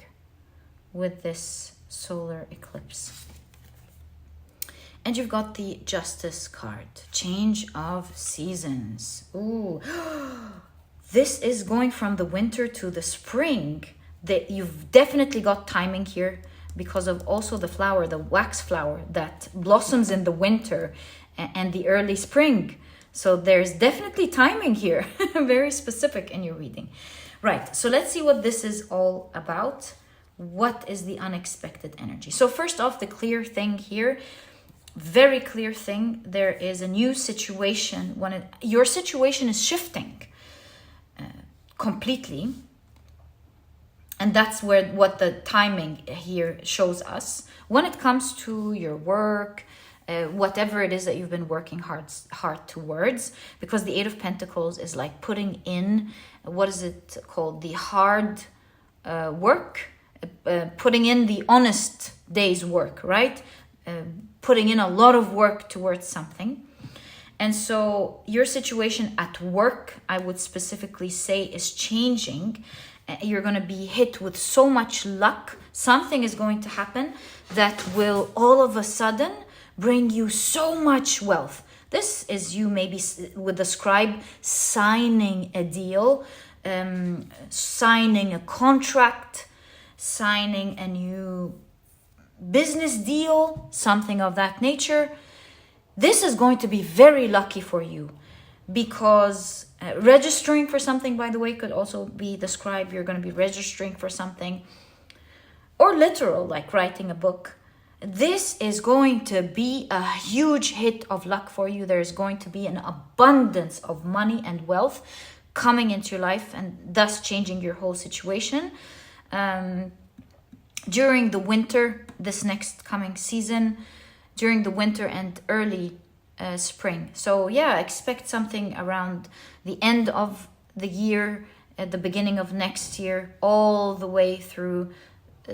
with this solar eclipse. And you've got the Justice card, change of seasons. Ooh, this is going from the winter to the spring. That you've definitely got timing here because of also the flower, the wax flower that blossoms in the winter and the early spring. So there's definitely timing here, very specific in your reading. Right, so let's see what this is all about. What is the unexpected energy? So first off, the clear thing here, very clear thing, there is a new situation. Your situation is shifting completely. And that's what the timing here shows us. When it comes to your work, whatever it is that you've been working hard towards, because the Eight of Pentacles is like putting in, what is it called? The hard work, putting in the honest day's work, right? Putting in a lot of work towards something. And so your situation at work, I would specifically say, is changing. You're going to be hit with so much luck. Something is going to happen that will all of a sudden bring you so much wealth. This is you maybe with the scribe signing a deal, signing a contract, signing a new business deal, something of that nature. This is going to be very lucky for you because registering for something, by the way, could also be the scribe. You're going to be registering for something, or literal, like writing a book. This is going to be a huge hit of luck for you. There's going to be an abundance of money and wealth coming into your life and thus changing your whole situation. During the winter, this next coming season, during the winter and early spring. So yeah, expect something around the end of the year, at the beginning of next year, all the way through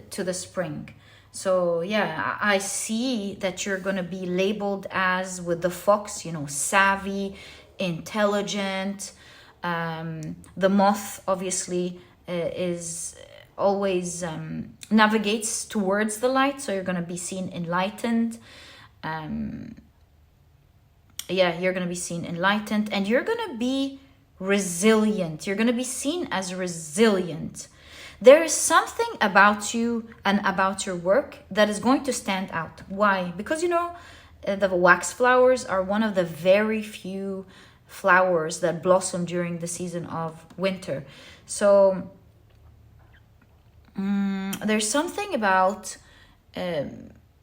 to the spring. So yeah, I see that you're going to be labeled as, with the fox, savvy, intelligent. The moth obviously is always navigates towards the light. So you're going to be seen enlightened. You're going to be seen enlightened, and you're going to be resilient. You're going to be seen as resilient. There is something about you and about your work that is going to stand out. Why? Because, the wax flowers are one of the very few flowers that blossom during the season of winter. So there's something about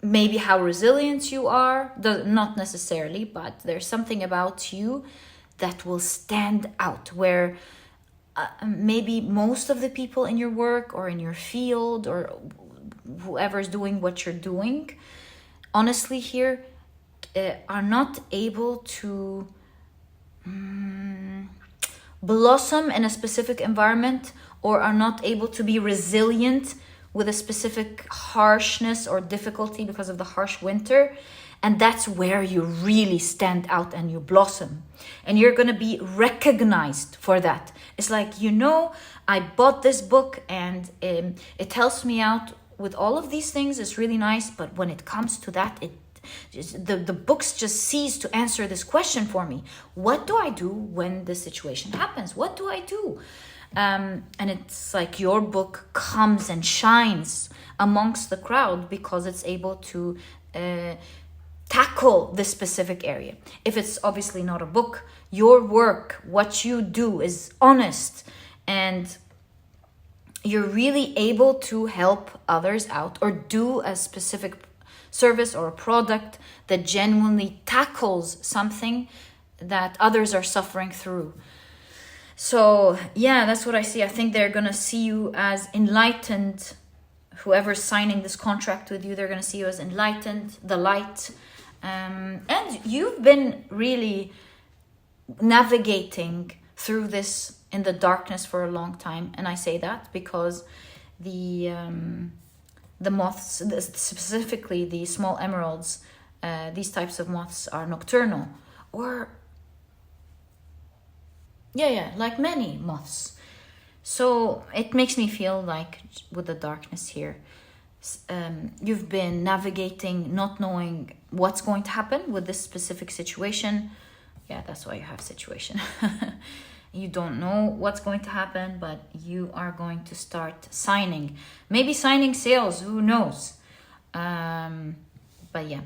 maybe how resilient you are. Not necessarily, but there's something about you that will stand out, where maybe most of the people in your work or in your field or whoever's doing what you're doing, honestly here, are not able to blossom in a specific environment, or are not able to be resilient with a specific harshness or difficulty because of the harsh winter. And that's where you really stand out and you blossom. And you're going to be recognized for that. It's like, you know, I bought this book and it helps me out with all of these things. It's really nice. But when it comes to that, the books just cease to answer this question for me. What do I do when this situation happens? What do I do? And it's like your book comes and shines amongst the crowd because it's able to tackle this specific area. If it's obviously not a book, your work, what you do is honest, and you're really able to help others out or do a specific service or a product that genuinely tackles something that others are suffering through. So yeah, that's what I see. I think they're gonna see you as enlightened. Whoever's signing this contract with you, they're gonna see you as enlightened, the light. And you've been really navigating through this in the darkness for a long time. And I say that because the moths, specifically the small emeralds, these types of moths are nocturnal, or like many moths. So it makes me feel like with the darkness here, you've been navigating, not knowing what's going to happen with this specific situation. Yeah, that's why you have situation. You don't know what's going to happen, but you are going to start signing. Maybe signing sales, who knows? But yeah,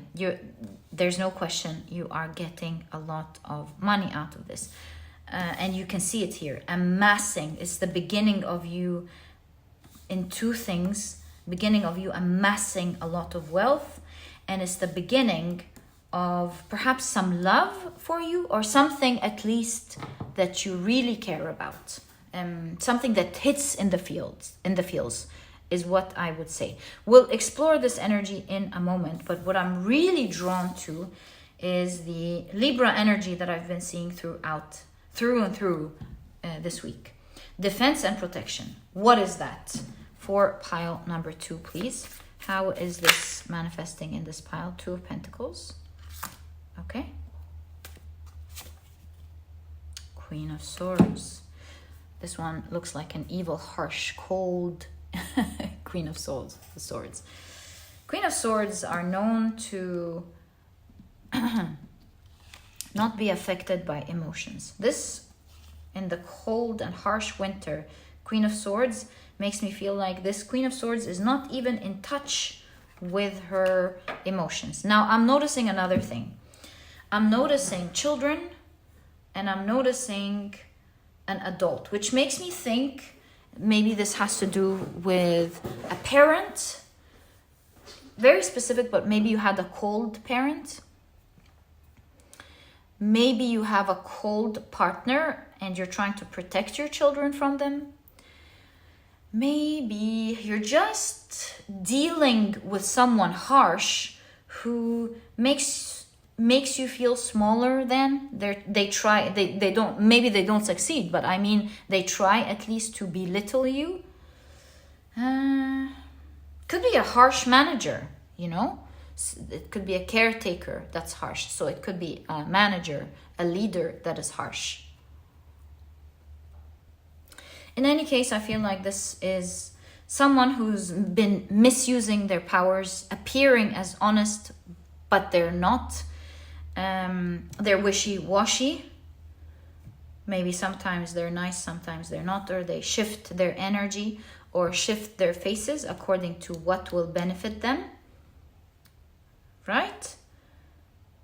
there's no question you are getting a lot of money out of this. And you can see it here, amassing. It's the beginning of you in two things. Beginning of you amassing a lot of wealth, and it's the beginning of perhaps some love for you, or something at least that you really care about. Something that hits in the feels is what I would say. We'll explore this energy in a moment, but what I'm really drawn to is the Libra energy that I've been seeing through and through this week. Defense and protection. What is that? For pile number 2, please. How is this manifesting in this pile? 2 of Pentacles. Okay. Queen of Swords. This one looks like an evil, harsh, cold Queen of Swords. Queen of Swords are known to not be affected by emotions. This, in the cold and harsh winter, Queen of Swords makes me feel like this Queen of Swords is not even in touch with her emotions. Now, I'm noticing another thing. I'm noticing children, and I'm noticing an adult, which makes me think maybe this has to do with a parent. Very specific, but maybe you had a cold parent. Maybe you have a cold partner and you're trying to protect your children from them. Maybe you're just dealing with someone harsh who makes you feel smaller than they don't, maybe they don't succeed, but I mean they try at least to belittle you. Could be a harsh manager, you know. It could be a caretaker that's harsh. So it could be a manager, a leader that is harsh. In any case, I feel like this is someone who's been misusing their powers, appearing as honest, but they're not. They're wishy-washy. Maybe sometimes they're nice, sometimes they're not, or they shift their energy or shift their faces according to what will benefit them. Right?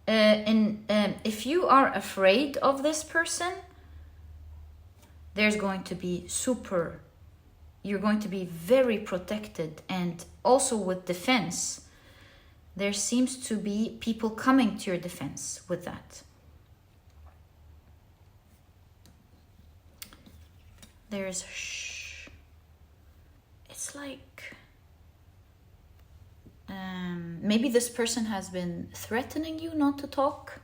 If you are afraid of this person, there's going to be you're going to be very protected, and also with defense, there seems to be people coming to your defense with that. There's shh. It's like maybe this person has been threatening you not to talk,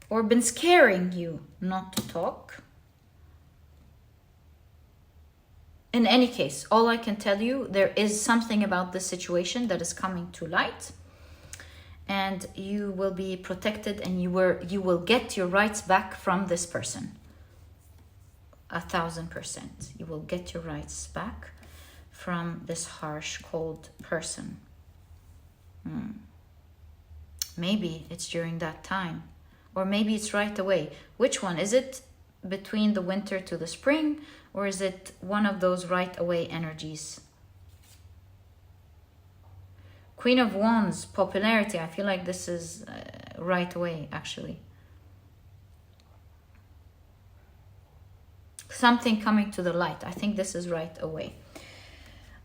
or been scaring you not to talk. In any case, all I can tell you, there is something about this situation that is coming to light, and you will be protected, and you will get your rights back from this person. 1,000%. You will get your rights back from this harsh, cold person. Maybe it's during that time, or maybe it's right away. Which one? Is it between the winter to the spring, or is it one of those right away energies? Queen of Wands, popularity. I feel like this is right away, actually. Something coming to the light. I think this is right away.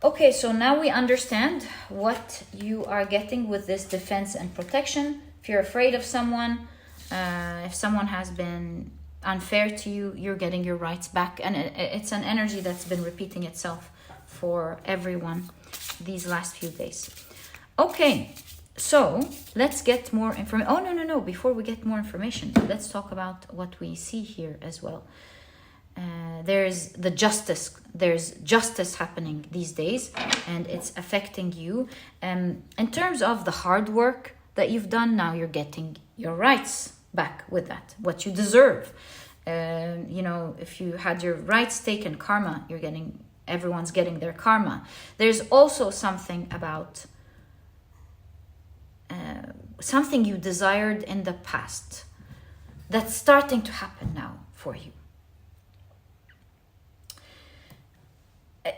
Okay, so now we understand what you are getting with this defense and protection. If you're afraid of someone, if someone has been unfair to you, you're getting your rights back. And it's an energy that's been repeating itself for everyone these last few days. Okay, so let's get more information. Oh, no. Before we get more information, let's talk about what we see here as well. There's justice happening these days, and it's affecting you. In terms of the hard work that you've done, now you're getting your rights back with that, what you deserve. If you had your rights taken, karma, everyone's getting their karma. There's also something about something you desired in the past that's starting to happen now for you.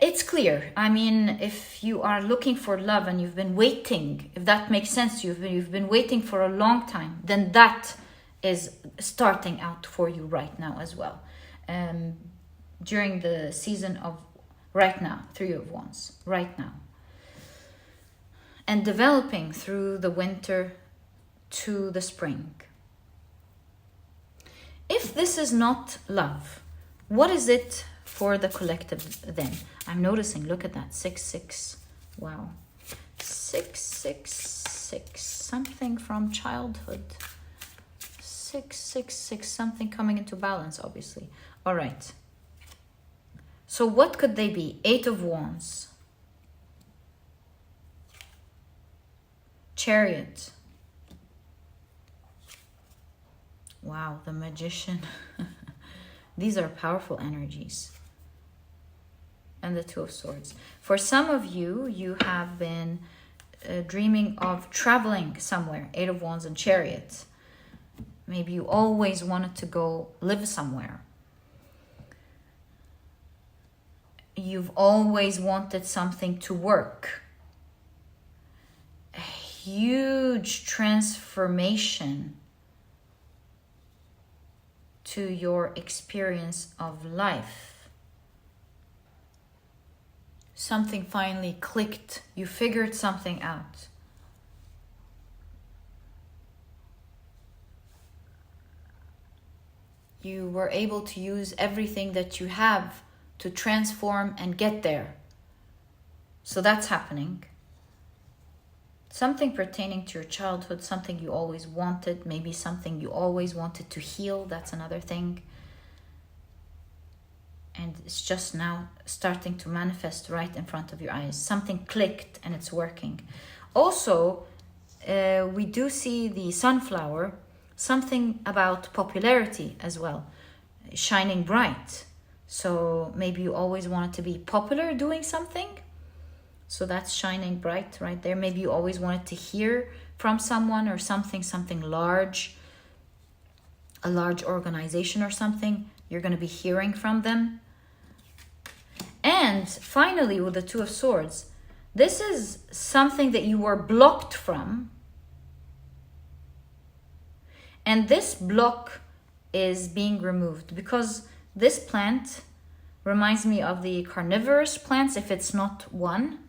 It's clear. I mean, if you are looking for love and you've been waiting, if that makes sense to you, you've been waiting for a long time, then that is starting out for you right now as well. During the season of right now, Three of Wands, right now. And developing through the winter to the spring. If this is not love, what is it for the collective then? I'm noticing, look at that, 666. Wow. 666, something from childhood. 666, something coming into balance, obviously. All right. So what could they be? 8 of Wands. Chariot. Wow, the Magician. These are powerful energies. And the Two of Swords. For some of you, you have been dreaming of traveling somewhere. 8 of Wands and Chariot. Maybe you always wanted to go live somewhere. You've always wanted something to work. A huge transformation to your experience of life. Something finally clicked. You figured something out. You were able to use everything that you have to transform and get there. So that's happening. Something pertaining to your childhood, something you always wanted, maybe something you always wanted to heal, that's another thing. And it's just now starting to manifest right in front of your eyes. Something clicked and it's working. Also, we do see the sunflower, something about popularity as well, shining bright. So maybe you always wanted to be popular doing something. So that's shining bright right there. Maybe you always wanted to hear from someone or something large, a large organization or something. You're going to be hearing from them. And finally, with the Two of Swords, this is something that you were blocked from. And this block is being removed because this plant reminds me of the carnivorous plants, if it's not one.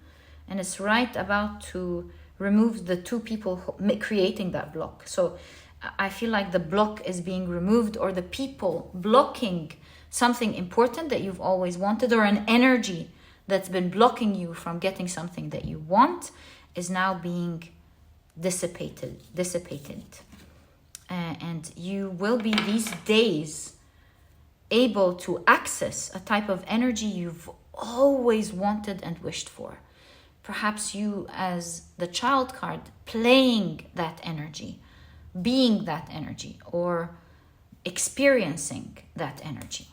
And it's right about to remove the two people creating that block. So I feel like the block is being removed, or the people blocking something important that you've always wanted, or an energy that's been blocking you from getting something that you want is now being dissipated. And you will be these days able to access a type of energy you've always wanted and wished for. Perhaps you, as the child card, playing that energy, being that energy, or experiencing that energy.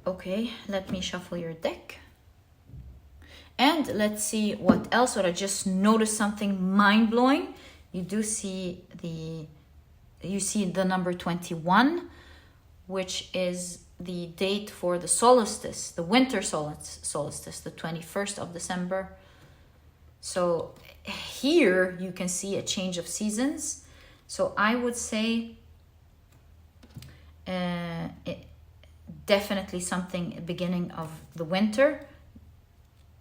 Okay, let me shuffle your deck. And let's see what else. Or I just noticed something mind-blowing. You do see the number 21, which is the date for the solstice, the winter solstice, the 21st of December. So here you can see a change of seasons. So I would say definitely something beginning of the winter.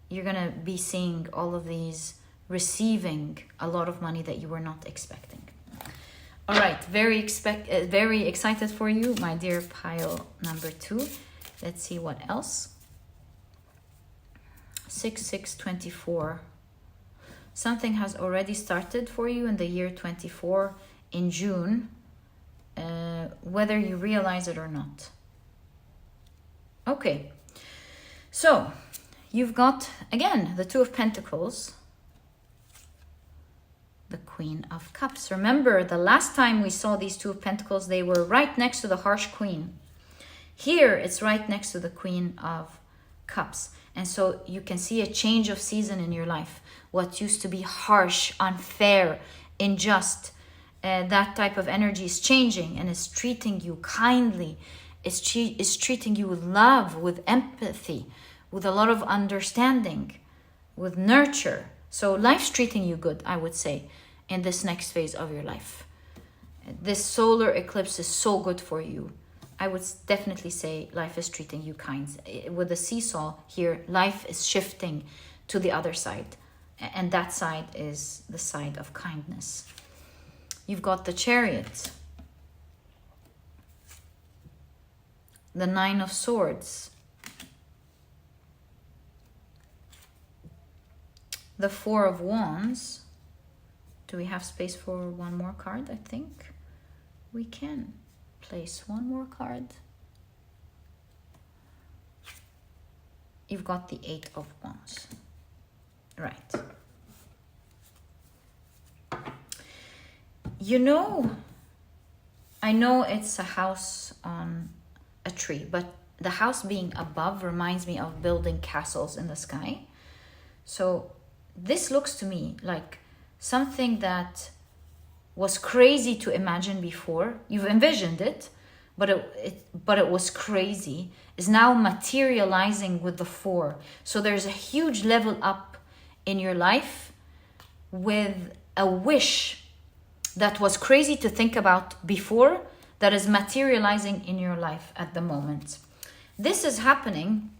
You're going to be seeing all of these receiving a lot of money that you were not expecting. All right, very excited for you, my dear pile number 2. Let's see what else. 6/6/24. Something has already started for you in the year 24 in June, whether you realize it or not. Okay, so you've got, again, the Two of Pentacles, the Queen of Cups. Remember, the last time we saw these Two of Pentacles, they were right next to the harsh Queen. Here, it's right next to the Queen of Cups. And so you can see a change of season in your life. What used to be harsh, unfair, unjust, that type of energy is changing and is treating you kindly, is treating you with love, with empathy, with a lot of understanding, with nurture. So life's treating you good, I would say, in this next phase of your life. This solar eclipse is so good for you. I would definitely say life is treating you kind. With the seesaw here, life is shifting to the other side. And that side is the side of kindness. You've got the Chariot, the Nine of Swords, the Four of Wands. Do we have space for one more card? I think we can place one more card. You've got the Eight of Wands. Right. You know, I know it's a house on a tree, but the house being above reminds me of building castles in the sky. So this looks to me like something that was crazy to imagine before. You've envisioned it, but it was crazy, is now materializing with the Four. So there's a huge level up in your life with a wish that was crazy to think about before, that is materializing in your life at the moment. This is happening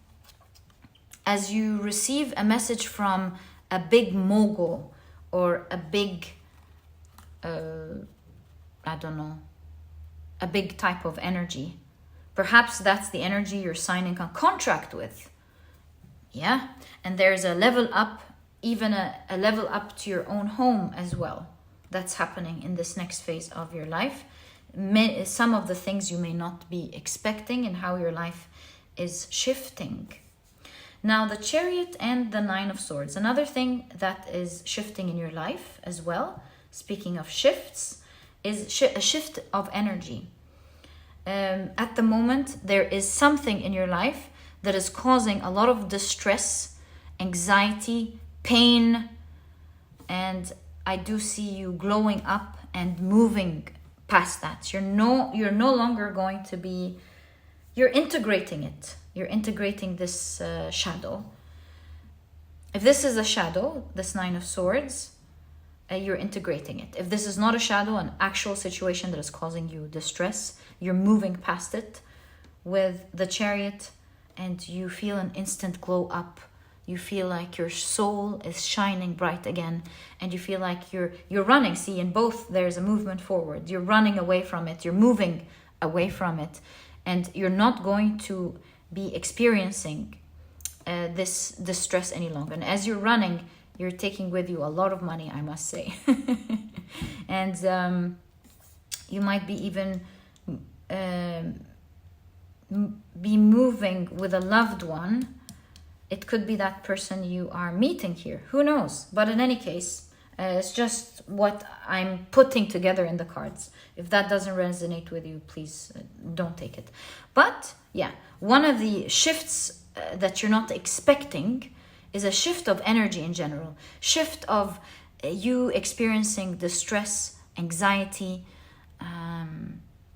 as you receive a message from a big mogul or a big, I don't know, a big type of energy. Perhaps that's the energy you're signing a contract with. Yeah, and there's a level up, even a level up to your own home as well. That's happening in this next phase of your life. Some of the things you may not be expecting and how your life is shifting. Now, the Chariot and the Nine of Swords. Another thing that is shifting in your life as well, speaking of shifts, is a shift of energy. At the moment, there is something in your life that is causing a lot of distress, anxiety, pain, and I do see you glowing up and moving past that. You're no longer going to be, you're integrating it. You're integrating this shadow. If this is a shadow, this Nine of Swords, you're integrating it. If this is not a shadow, an actual situation that is causing you distress, you're moving past it with the Chariot, and you feel an instant glow up. You feel like your soul is shining bright again, and you feel like you're running. See, in both there's a movement forward. You're running away from it. You're moving away from it, and you're not going to be experiencing this distress any longer. And as you're running, you're taking with you a lot of money, I must say. And you might be even be moving with a loved one. It could be that person you are meeting here. Who knows? But in any case, it's just what I'm putting together in the cards. If that doesn't resonate with you, please don't take it. But yeah, one of the shifts that you're not expecting is a shift of energy in general. Shift of you experiencing distress, anxiety,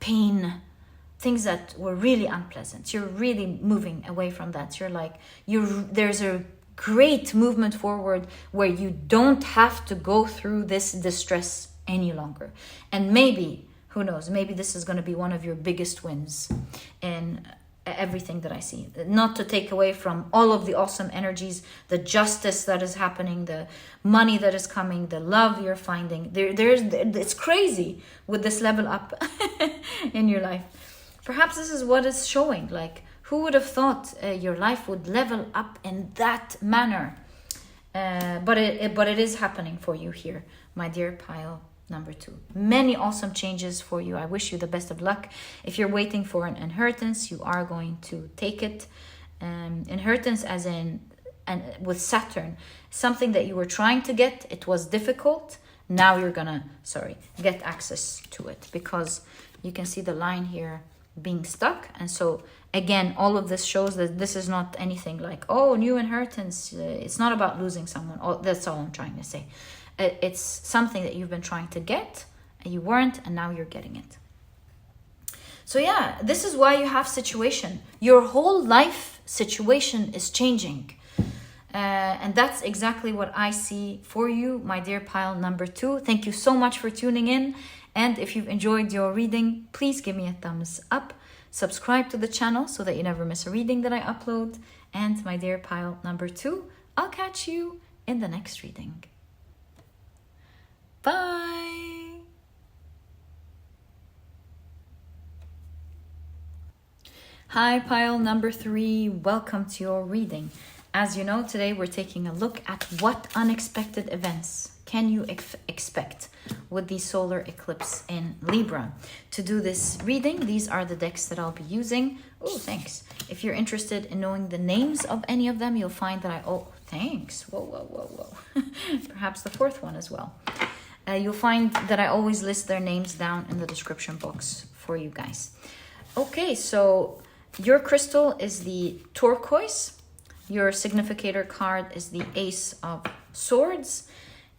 pain, things that were really unpleasant. You're really moving away from that. You're like, there's a great movement forward where you don't have to go through this distress any longer. And maybe, who knows, maybe this is going to be one of your biggest wins in everything that I see. Not to take away from all of the awesome energies, the justice that is happening, the money that is coming, the love you're finding. It's crazy with this level up in your life. Perhaps this is what is showing. Like, who would have thought your life would level up in that manner? But it is happening for you here, my dear pile number 2. Many awesome changes for you. I wish you the best of luck. If you're waiting for an inheritance, you are going to take it. Inheritance as in, and with Saturn, something that you were trying to get, it was difficult. Now you're gonna, get access to it, because you can see the line here being stuck. And so again, all of this shows that this is not anything like, oh, new inheritance. It's not about losing someone. That's all I'm trying to say. It's something that you've been trying to get and you weren't, and now you're getting it. So yeah, this is why you have situation. Your whole life situation is changing. And that's exactly what I see for you, my dear pile number 2. Thank you so much for tuning in. And if you've enjoyed your reading, please give me a thumbs up. Subscribe to the channel so that you never miss a reading that I upload. And my dear pile number 2, I'll catch you in the next reading. Bye! Hi, pile number 3. Welcome to your reading. As you know, today we're taking a look at what unexpected events can you expect with the solar eclipse in Libra. To do this reading, these are the decks that I'll be using. Oh, thanks. If you're interested in knowing the names of any of them, you'll find that thanks. Whoa. Perhaps the 4th one as well. You'll find that I always list their names down in the description box for you guys. Okay, so your crystal is the Tortoise. Your significator card is the Ace of Swords.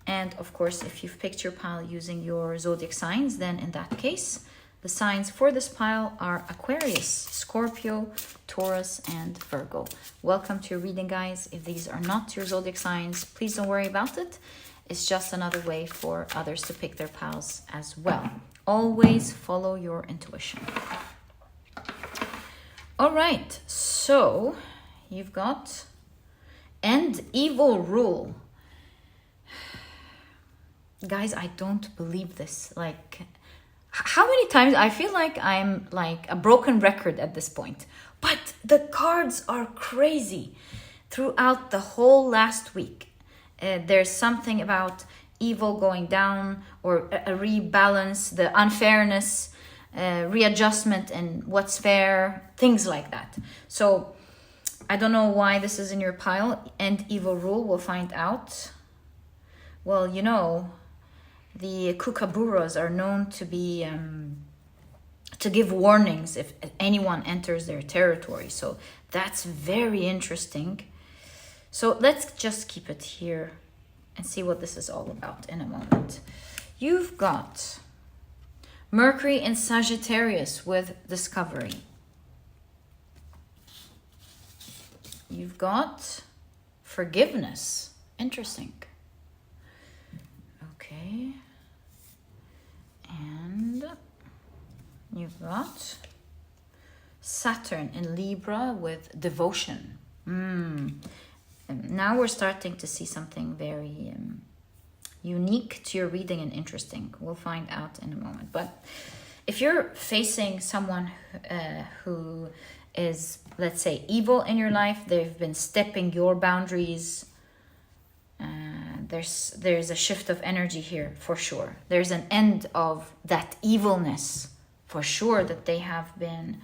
And of course, if you've picked your pile using your zodiac signs, then in that case, the signs for this pile are Aquarius, Scorpio, Taurus, and Virgo. Welcome to your reading, guys. If these are not your zodiac signs, please don't worry about it. It's just another way for others to pick their piles as well. Always follow your intuition. All right, so you've got End Evil Rule. Guys, I don't believe this. Like, how many times I feel like I'm like a broken record at this point, but the cards are crazy throughout the whole last week. There's something about evil going down, or a rebalance, the unfairness, readjustment in what's fair, things like that. So I don't know why this is in your pile. End Evil Rule, we'll find out. Well, you know, the kookaburras are known to be to give warnings if anyone enters their territory. So that's very interesting. So let's just keep it here and see what this is all about in a moment. You've got Mercury in Sagittarius with discovery. You've got forgiveness. Interesting. Okay. And you've got Saturn in Libra with devotion. Now we're starting to see something very unique to your reading and interesting. We'll find out in a moment. But if you're facing someone who is, let's say, evil in your life, they've been stepping your boundaries, there's a shift of energy here for sure. There's an end of that evilness for sure that they have been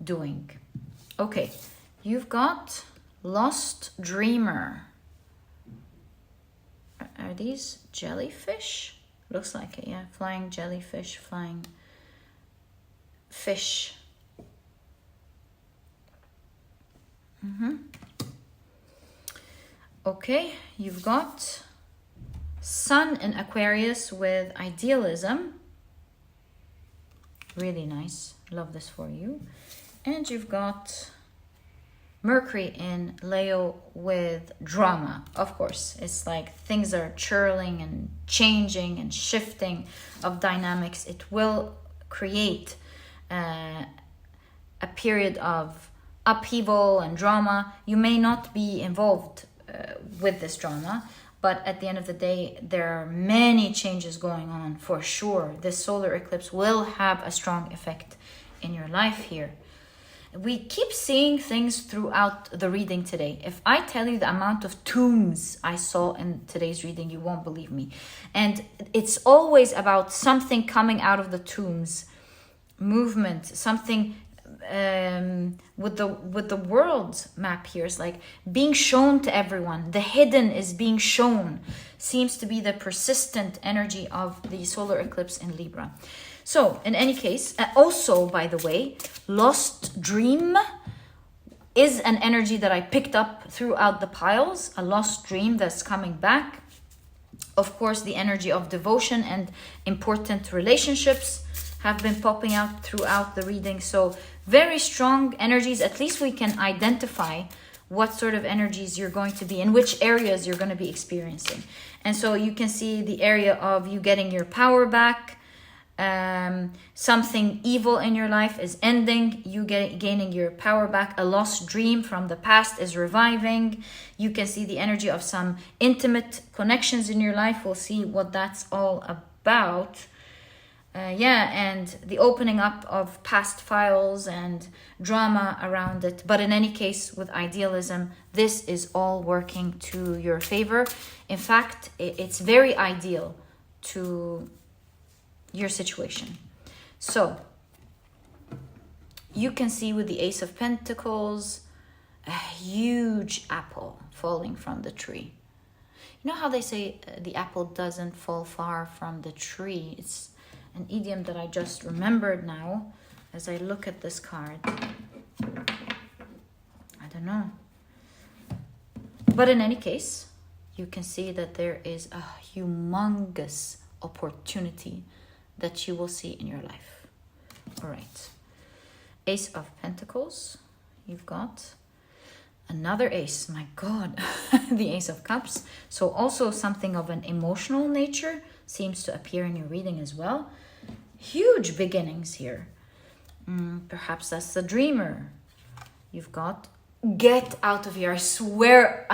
doing. Okay, you've got Lost Dreamer. Are these jellyfish? Looks like it, yeah. Flying jellyfish, flying fish. Okay, you've got Sun in Aquarius with idealism. Really nice. Love this for you. And you've got Mercury in Leo with drama. Of course, it's like things are churling and changing and shifting of dynamics. It will create a period of upheaval and drama. You may not be involved with this drama, but at the end of the day, there are many changes going on for sure. This solar eclipse will have a strong effect in your life here. We keep seeing things throughout the reading today. If I tell you the amount of tombs I saw in today's reading, you won't believe me. And it's always about something coming out of the tombs, movement, something with the world map here is like being shown to everyone. The hidden is being shown. Seems to be the persistent energy of the solar eclipse in Libra. So in any case, also by the way, Lost Dream is an energy that I picked up throughout the piles. A lost dream that's coming back. Of course, the energy of devotion and important relationships have been popping out throughout the reading. So very strong energies. At least we can identify what sort of energies you're going to be in, which areas you're going to be experiencing. And so you can see the area of you getting your power back. Something evil in your life is ending. You gaining your power back. A lost dream from the past is reviving. You can see the energy of some intimate connections in your life. We'll see what that's all about. And the opening up of past files and drama around it. But in any case, with idealism, this is all working to your favor. In fact, it's very ideal to your situation. So you can see with the Ace of Pentacles, a huge apple falling from the tree. You know how they say the apple doesn't fall far from the tree? It's an idiom that I just remembered now as I look at this card. I don't know. But in any case, you can see that there is a humongous opportunity that you will see in your life. All right. Ace of Pentacles. You've got another ace. My God. The Ace of Cups. So also something of an emotional nature seems to appear in your reading as well. Huge beginnings here. Perhaps that's the Dreamer. You've got get out of here. I swear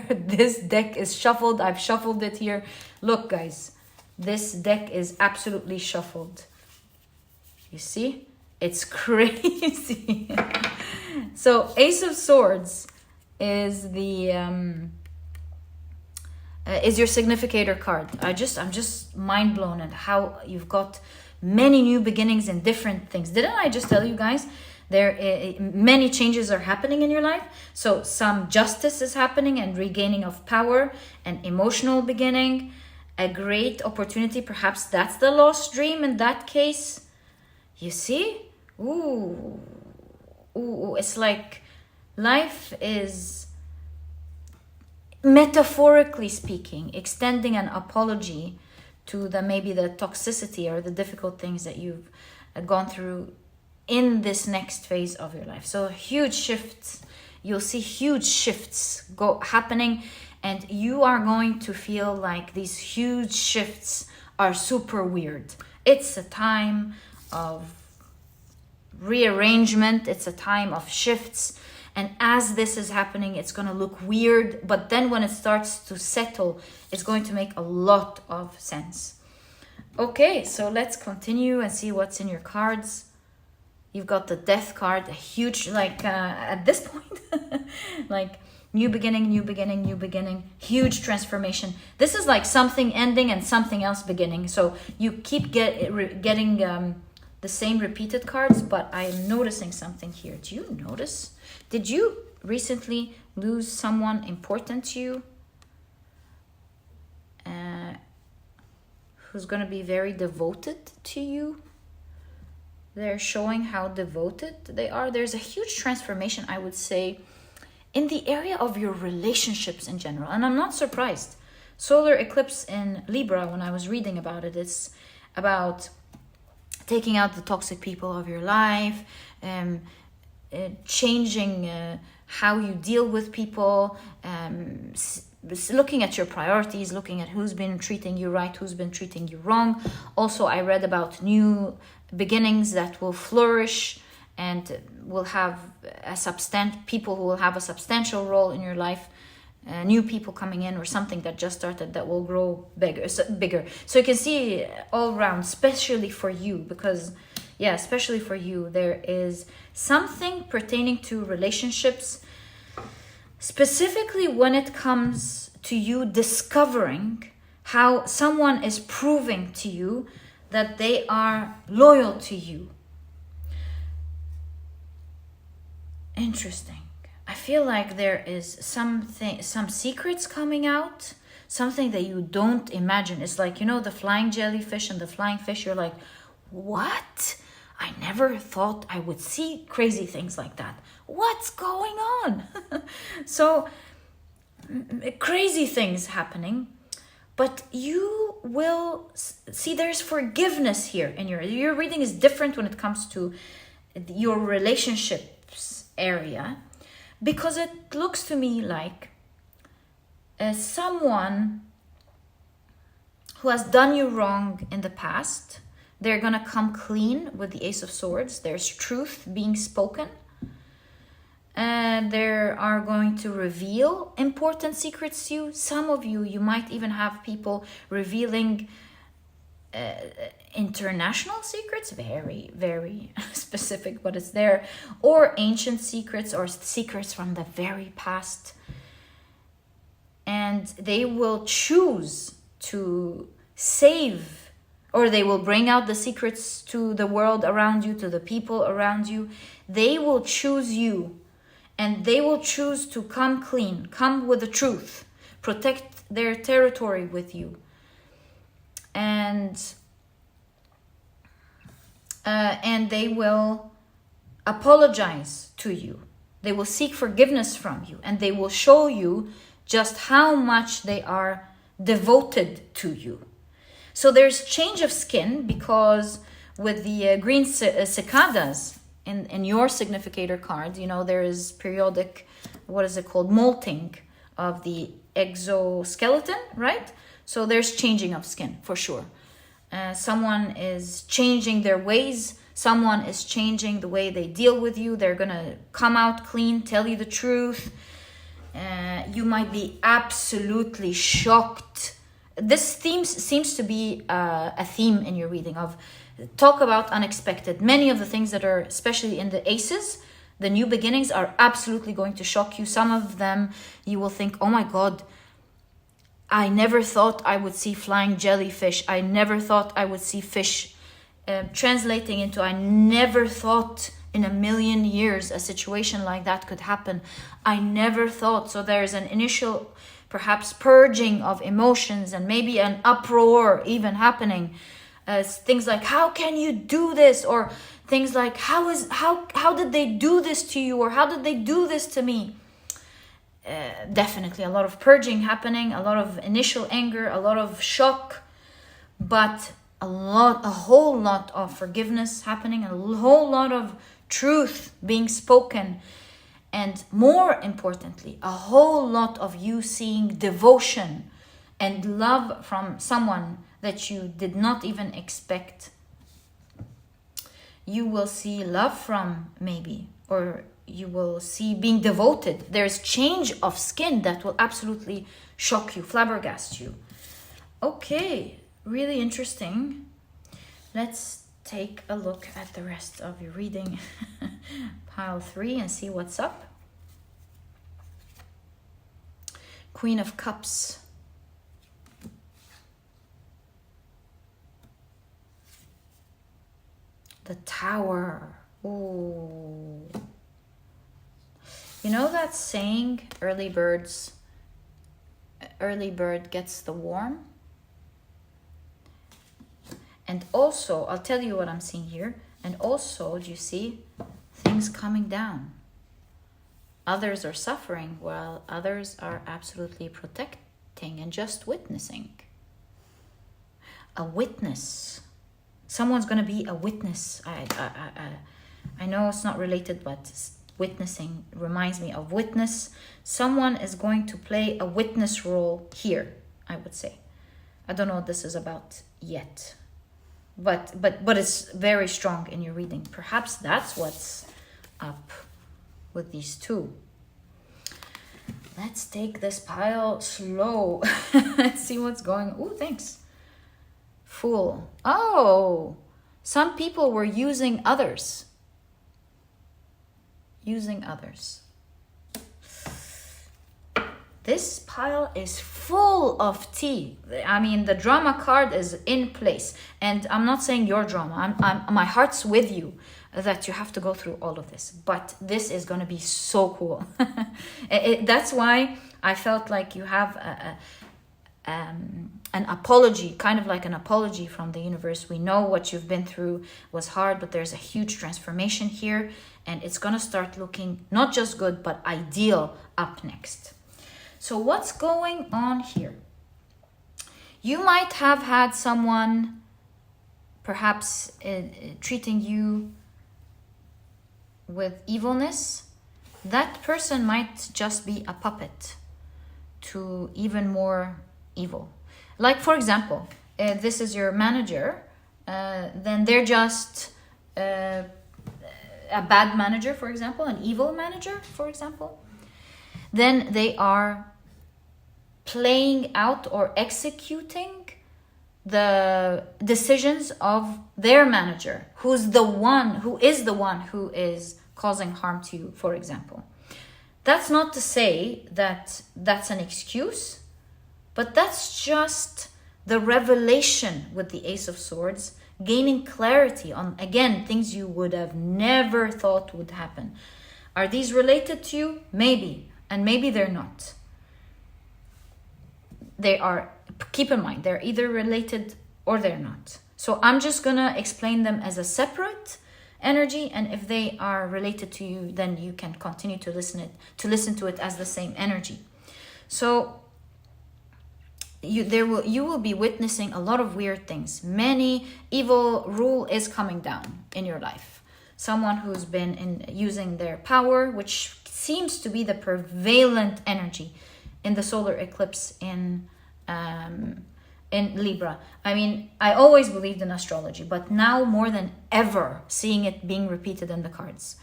this deck is shuffled. I've shuffled it here. Look, guys, this deck is absolutely shuffled. You see? It's crazy. So Ace of Swords is the is your significator card. I'm just mind blown at how you've got many new beginnings and different things. Didn't I just tell you guys many changes are happening in your life? So some justice is happening and regaining of power and emotional beginning. A great opportunity. Perhaps that's the lost dream in that case. You see? Ooh, it's like life is, metaphorically speaking, extending an apology to maybe the toxicity or the difficult things that you've gone through in this next phase of your life. So huge shifts. You'll see huge shifts happening, and you are going to feel like these huge shifts are super weird. It's a time of rearrangement. It's a time of shifts. And as this is happening, it's going to look weird. But then when it starts to settle, it's going to make a lot of sense. Okay, so let's continue and see what's in your cards. You've got the Death card, a huge, like, at this point, like, new beginning, new beginning, new beginning, huge transformation. This is like something ending and something else beginning. So you keep getting the same repeated cards, but I'm noticing something here. Do you notice? Did you recently lose someone important to you? Who's going to be very devoted to you? They're showing how devoted they are. There's a huge transformation, I would say, in the area of your relationships in general. And I'm not surprised. Solar eclipse in Libra, when I was reading about it, it's about taking out the toxic people of your life, changing how you deal with people, looking at your priorities, looking at who's been treating you right, who's been treating you wrong. Also, I read about new beginnings that will flourish and will have people who will have a substantial role in your life, new people coming in, or something that just started that will grow bigger. So you can see all around, especially for you, because especially for you, there is something pertaining to relationships, specifically when it comes to you discovering how someone is proving to you that they are loyal to you. Interesting. I feel like there is some secrets coming out, something that you don't imagine. It's like, the flying jellyfish and the flying fish. You're like, what? I never thought I would see crazy things like that. What's going on? So, crazy things happening. But you will see there's forgiveness here in your reading is different when it comes to your relationships area, because it looks to me like someone who has done you wrong in the past, they're gonna come clean with the Ace of Swords. There's truth being spoken. And they are going to reveal important secrets to you. Some of you might even have people revealing international secrets, very, very specific, but it's there, or ancient secrets, or secrets from the very past. And they will choose to save, or they will bring out the secrets to the world around you, to the people around you. They will choose you. And they will choose to come clean, come with the truth, protect their territory with you. And they will apologize to you. They will seek forgiveness from you. And they will show you just how much they are devoted to you. So there's change of skin, because with the green cicadas, in your significator cards, there is periodic, molting of the exoskeleton, right? So there's changing of skin for sure. Someone is changing their ways. Someone is changing the way they deal with you. They're gonna come out clean, tell you the truth. You might be absolutely shocked. This seems to be a theme in your reading of talk about unexpected. Many of the things that are, especially in the aces, the new beginnings, are absolutely going to shock you. Some of them you will think, oh my God, I never thought I would see flying jellyfish. I never thought I would see fish. Translating into, I never thought in a million years a situation like that could happen. I never thought. So there's an initial, perhaps, purging of emotions, and maybe an uproar even happening. Things like, how can you do this? Or things like, how did they do this to you? Or how did they do this to me? Definitely a lot of purging happening, a lot of initial anger, a lot of shock, but a whole lot of forgiveness happening, a whole lot of truth being spoken, and more importantly, a whole lot of you seeing devotion and love from someone that you did not even expect. You will see love from, maybe, or you will see being devoted. There's change of skin that will absolutely shock you, flabbergast you. Okay, really interesting. Let's take a look at the rest of your reading. Pile 3 and see what's up. Queen of Cups. The Tower. Ooh. You know that saying, early bird gets the worm? And also, I'll tell you what I'm seeing here. And also, do you see things coming down? Others are suffering while others are absolutely protecting and just witnessing. A witness. Someone's going to be a witness. I know it's not related, but witnessing reminds me of witness. Someone is going to play a witness role here, I would say. I don't know what this is about yet. But it's very strong in your reading. Perhaps that's what's up with these two. Let's take this pile slow. Let's see what's going on. Ooh, thanks. Fool. Oh, some people were using others. Using others. This pile is full of tea. I mean, the drama card is in place. And I'm not saying your drama. My heart's with you that you have to go through all of this. But this is going to be so cool. That's why I felt like you have an apology, kind of like an apology from the universe. We know what you've been through was hard, but there's a huge transformation here. And it's going to start looking not just good, but ideal up next. So what's going on here? You might have had someone perhaps treating you with evilness. That person might just be a puppet to even more evil. Like, for example, this is your manager, then they're just a bad manager, for example, an evil manager, for example. Then they are playing out or executing the decisions of their manager, who is the one who is causing harm to you, for example. That's not to say that that's an excuse, but that's just the revelation with the Ace of Swords, gaining clarity on, again, things you would have never thought would happen. Are these related to you? Maybe, and maybe they're not. They are, keep in mind, they're either related or they're not. So I'm just gonna explain them as a separate energy, and if they are related to you, then you can continue to listen to it as the same energy. So you will be witnessing a lot of weird things. Many evil rule is coming down in your life. Someone who's been using their power, which seems to be the prevalent energy in the solar eclipse in Libra. I mean, I always believed in astrology, but now more than ever, seeing it being repeated in the cards.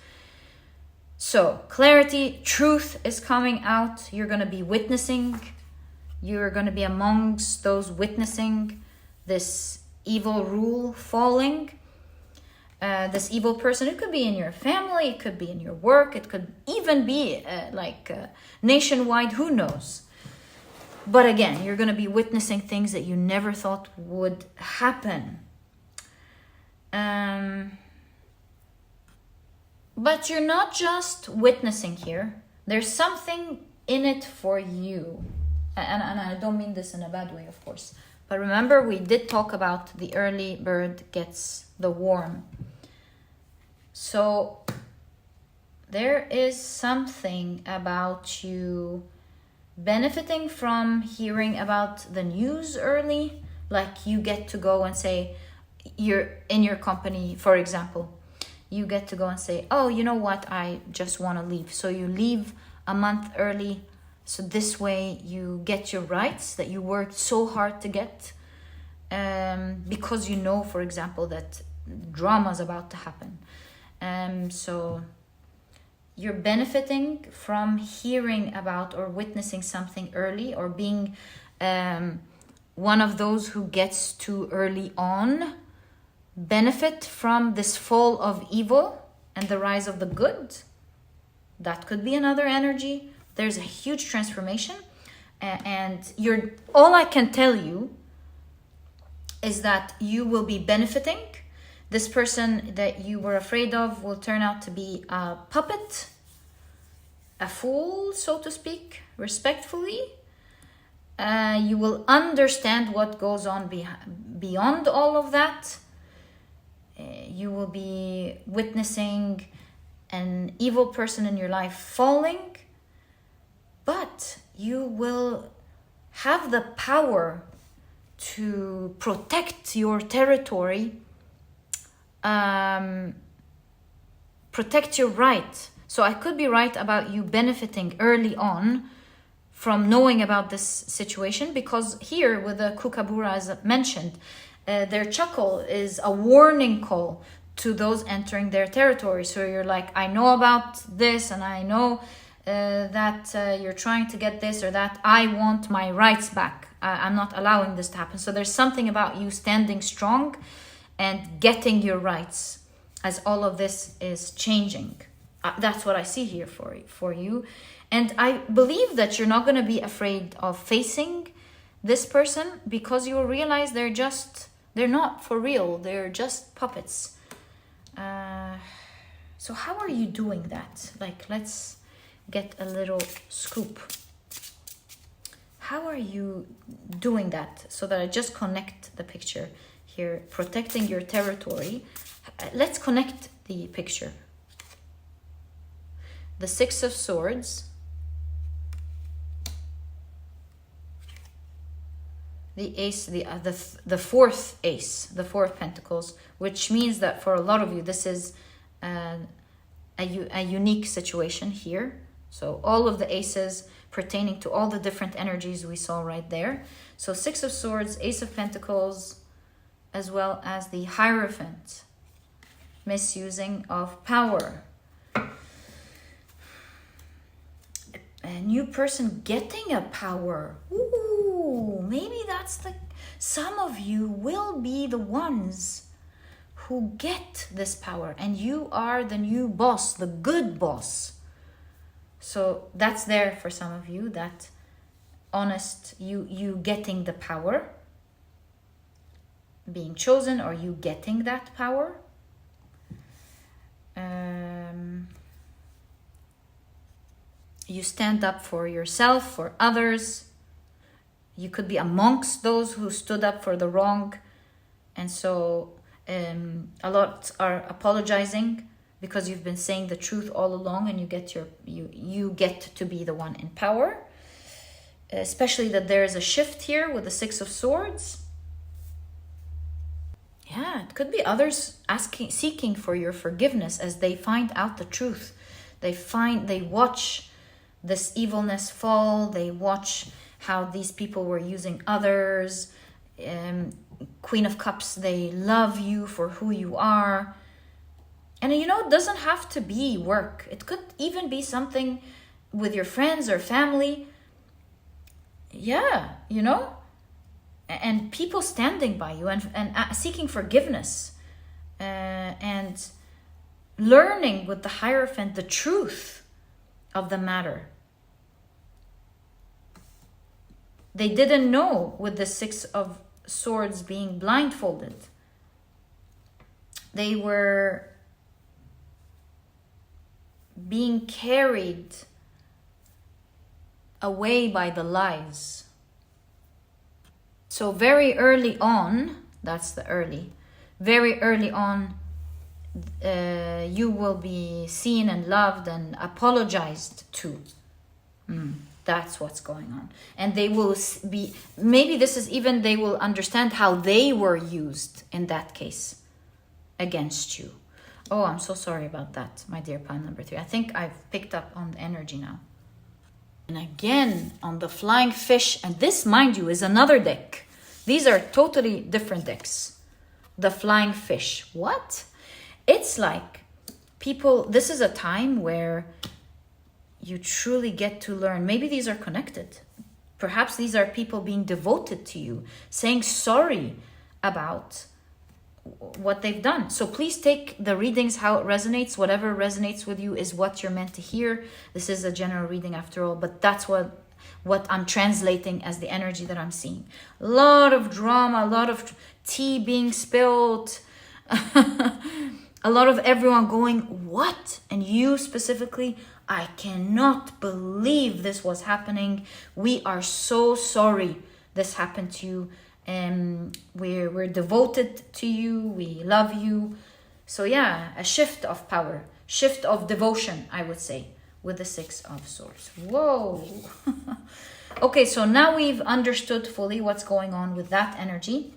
So clarity, truth is coming out. You're going to be witnessing. You're going to be amongst those witnessing this evil rule falling. This evil person, it could be in your family, it could be in your work, it could even be nationwide, who knows. But again, you're going to be witnessing things that you never thought would happen. But you're not just witnessing here. There's something in it for you. And I don't mean this in a bad way, of course. But remember, we did talk about the early bird gets the worm. So there is something about you benefiting from hearing about the news early. Like you get to go and say, you're in your company, for example, you get to go and say, oh, you know what, I just want to leave. So you leave a month early. So this way you get your rights that you worked so hard to get, because you know, for example, that drama is about to happen. So you're benefiting from hearing about or witnessing something early, or being one of those who gets to early on benefit from this fall of evil and the rise of the good. That could be another energy. There's a huge transformation, and all I can tell you is that you will be benefiting. This person that you were afraid of will turn out to be a puppet, a fool, so to speak, respectfully. You will understand what goes on beyond all of that. You will be witnessing an evil person in your life falling, but you will have the power to protect your territory, protect your right. So I could be right about you benefiting early on from knowing about this situation, because here with the kookaburra, as mentioned, their chuckle is a warning call to those entering their territory. So you're like, I know about this, and I know that you're trying to get this or that. I want my rights back. I'm not allowing this to happen. So there's something about you standing strong and getting your rights as all of this is changing. That's what I see here for you. And I believe that you're not going to be afraid of facing this person, because you will realize they're not for real. They're just puppets. So how are you doing that? Like, let's get a little scoop. How are you doing that so that I just connect the picture here? Protecting your territory. Let's connect the picture. The Six of Swords. The ace, the fourth ace, the four of pentacles, which means that for a lot of you, this is a unique situation here. So all of the aces pertaining to all the different energies we saw right there. So Six of Swords, Ace of Pentacles, as well as the Hierophant, misusing of power. A new person getting a power. Ooh, maybe that's some of you will be the ones who get this power, and you are the new boss, the good boss. So that's there for some of you, that honest, you getting the power, being chosen, or you getting that power. You stand up for yourself, for others. You could be amongst those who stood up for the wrong. And so a lot are apologizing because you've been saying the truth all along, and you get to be the one in power. Especially that there is a shift here with the Six of Swords. Yeah, it could be others seeking for your forgiveness as they find out the truth. They watch this evilness fall. They watch how these people were using others. Queen of Cups, they love you for who you are. And it doesn't have to be work. It could even be something with your friends or family. Yeah, and people standing by you and seeking forgiveness and learning with the Hierophant the truth of the matter. They didn't know with the Six of Swords being blindfolded. They were being carried away by the lies. So very early on, very early on, you will be seen and loved and apologized to. That's what's going on. And they will be, maybe this is even, they will understand how they were used in that case against you. Oh, I'm so sorry about that, my dear pile number 3. I think I've picked up on the energy now. And again, on the Flying Fish, and this, mind you, is another deck. These are totally different decks. The Flying Fish. What? It's like people, this is a time where you truly get to learn. Maybe these are connected. Perhaps these are people being devoted to you, saying sorry about what they've done. So please take the readings how it resonates. Whatever resonates with you is what you're meant to hear. This is a general reading after all, but that's what I'm translating as the energy that I'm seeing. A lot of drama, a lot of tea being spilled, a lot of everyone going, what? And you specifically, I cannot believe this was happening. We are so sorry this happened to you. We're devoted to you. We love you. So yeah, a shift of power, shift of devotion, I would say, with the Six of Swords. Whoa. Okay, so now we've understood fully what's going on with that energy.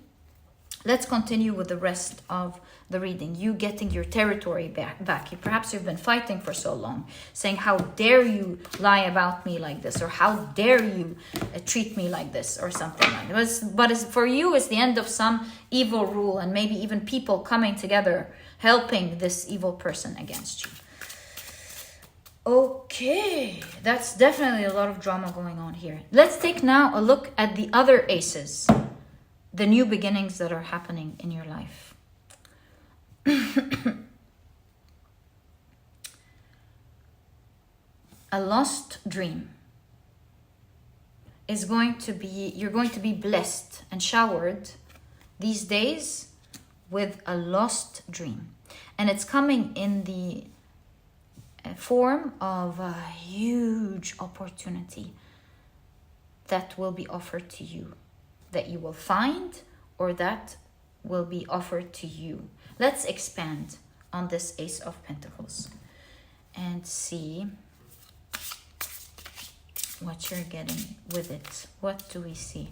Let's continue with the rest of the reading. You getting your territory back. Perhaps you've been fighting for so long, saying, how dare you lie about me like this, or how dare you treat me like this, or something like that. But for you, it's the end of some evil rule, and maybe even people coming together, helping this evil person against you. Okay, that's definitely a lot of drama going on here. Let's take now a look at the other aces, the new beginnings that are happening in your life. A lost dream is going to be, you're going to be blessed and showered these days with a lost dream. And it's coming in the form of a huge opportunity that will be offered to you, that you will find, or that will be offered to you. Let's expand on this Ace of Pentacles and see what you're getting with it. What do we see?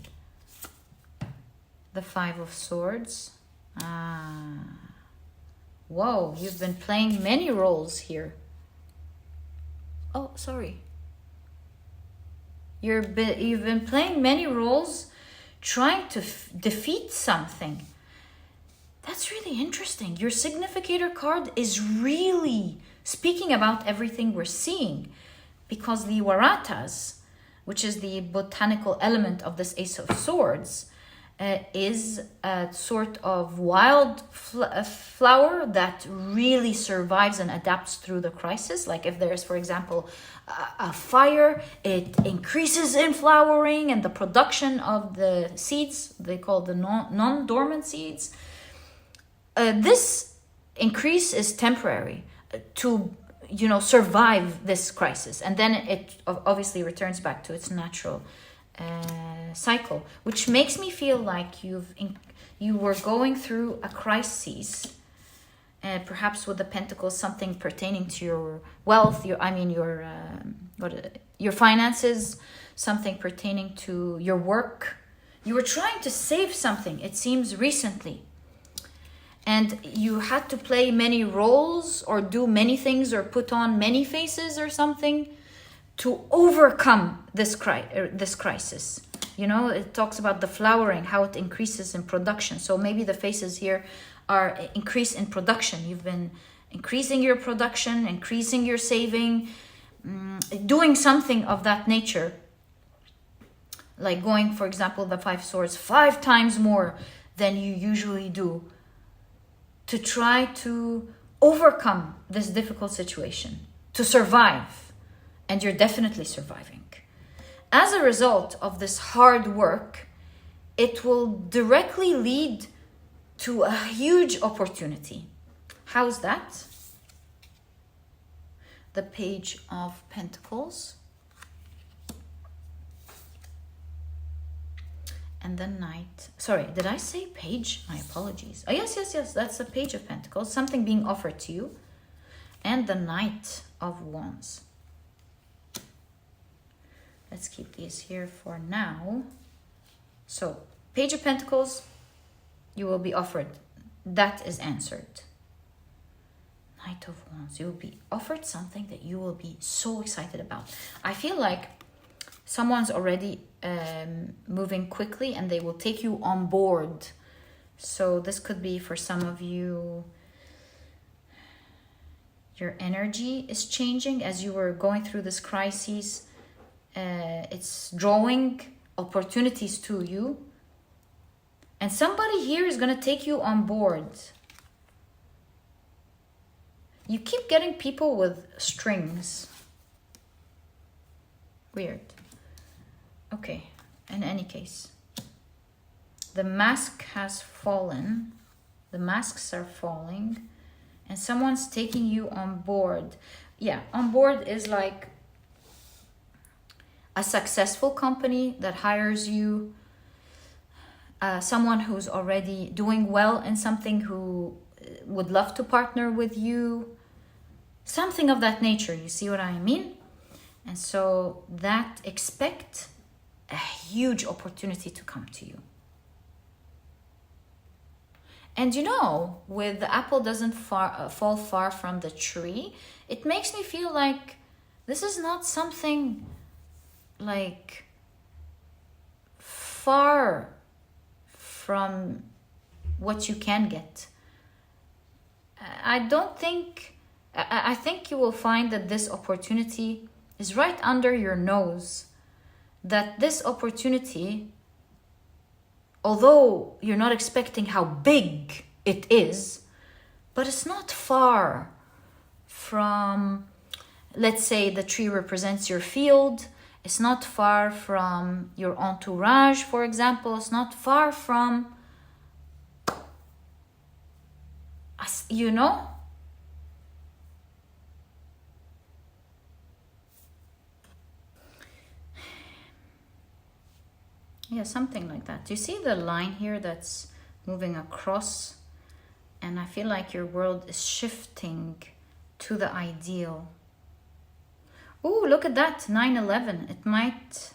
The Five of Swords. Whoa, you've been playing many roles here. Oh, sorry. You've been playing many roles trying to defeat something. That's really interesting. Your significator card is really speaking about everything we're seeing, because the Waratas, which is the botanical element of this Ace of Swords, is a sort of wild flower that really survives and adapts through the crisis. Like if there's, for example, a fire, it increases in flowering and the production of the seeds. They call the non-dormant seeds. This increase is temporary to, survive this crisis. And then it obviously returns back to its natural cycle, which makes me feel like you were going through a crisis, perhaps with the Pentacles, something pertaining to your wealth, your finances, something pertaining to your work. You were trying to save something, it seems, recently, and you had to play many roles or do many things or put on many faces or something to overcome this crisis. It talks about the flowering, how it increases in production. So maybe the faces here are increase in production. You've been increasing your production, increasing your saving, doing something of that nature. Like going, for example, the Five Swords 5 times more than you usually do to try to overcome this difficult situation, to survive. And you're definitely surviving. As a result of this hard work, it will directly lead to a huge opportunity. How's that? The Page of Pentacles. And the Knight. Sorry, did I say page? My apologies. Oh, yes. That's the Page of Pentacles. Something being offered to you. And the Knight of Wands. Let's keep these here for now. So, Page of Pentacles, you will be offered. That is answered. Knight of Wands, you will be offered something that you will be so excited about. I feel like someone's already moving quickly and they will take you on board. So this could be for some of you, your energy is changing as you were going through this crisis. It's drawing opportunities to you. And somebody here is going to take you on board. You keep getting people with strings. Weird. Okay, in any case. The mask has fallen. The masks are falling. And someone's taking you on board. Yeah, on board is like a successful company that hires you. Someone who's already doing well in something, who would love to partner with you. Something of that nature, you see what I mean? And so that, expect a huge opportunity to come to you. And you know, with the apple doesn't fall far from the tree, it makes me feel like this is not something like far from what you can get. I think you will find that this opportunity is right under your nose. That this opportunity, although you're not expecting how big it is, but it's not far from, let's say the tree represents your field. It's not far from your entourage, for example. It's not far from us, you know? Yeah, something like that. Do you see the line here that's moving across? And I feel like your world is shifting to the ideal. Oh, look at that, 9/11. It might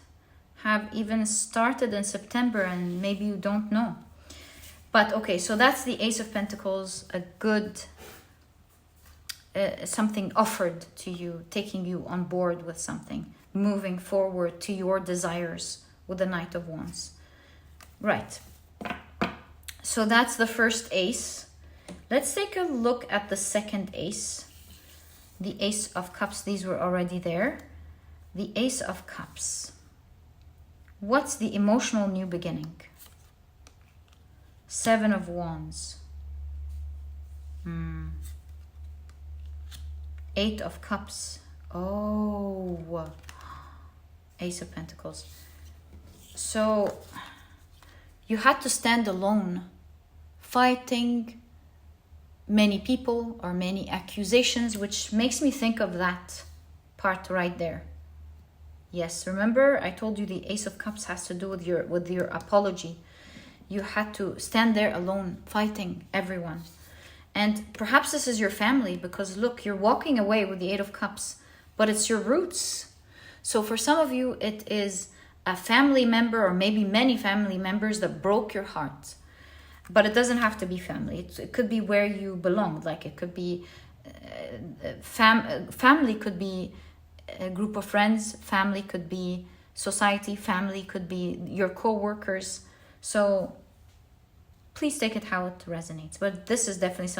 have even started in September and maybe you don't know. But okay, so that's the Ace of Pentacles, a good, something offered to you, taking you on board with something, moving forward to your desires with the Knight of Wands. Right. So that's the first ace. Let's take a look at the second ace. The Ace of Cups, these were already there. The Ace of Cups. What's the emotional new beginning? Seven of Wands. Eight of Cups. Oh. Ace of Pentacles. So you had to stand alone, fighting many people or many accusations, which makes me think of that part right there. Yes, remember I told you the Ace of Cups has to do with your apology. You had to stand there alone, fighting everyone. And perhaps this is your family, because look, you're walking away with the Eight of Cups, but it's your roots. So for some of you, it is a family member or maybe many family members that broke your heart. But it doesn't have to be family. It could be where you belonged. Like it could be family could be a group of friends. Family could be society. Family could be your co-workers. So please take it how it resonates. But this is definitely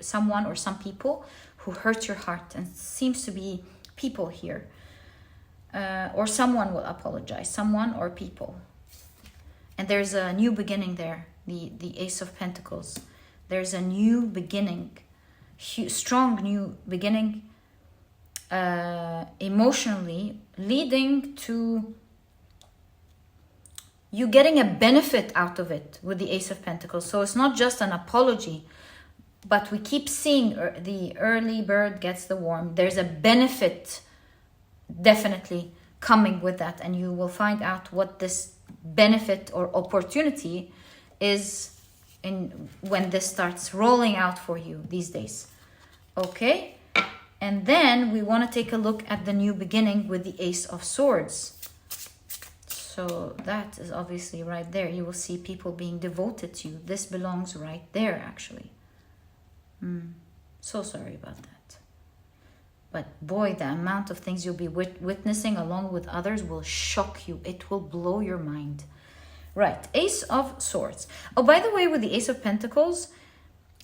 someone or some people who hurt your heart. And it seems to be people here. Or someone will apologize. Someone or people. And there's a new beginning there. The Ace of Pentacles. There's a new beginning, strong new beginning, emotionally, leading to you getting a benefit out of it with the Ace of Pentacles. So it's not just an apology, but we keep seeing the early bird gets the worm. There's a benefit definitely coming with that, and you will find out what this benefit or opportunity is when this starts rolling out for you these days. Okay, and then we want to take a look at the new beginning with the Ace of Swords. So that is obviously right there. You will see people being devoted to you. This belongs right there, actually. So sorry about that. But boy, the amount of things you'll be witnessing along with others will shock you. It will blow your mind. Right, Ace of Swords. Oh, by the way, with the Ace of Pentacles,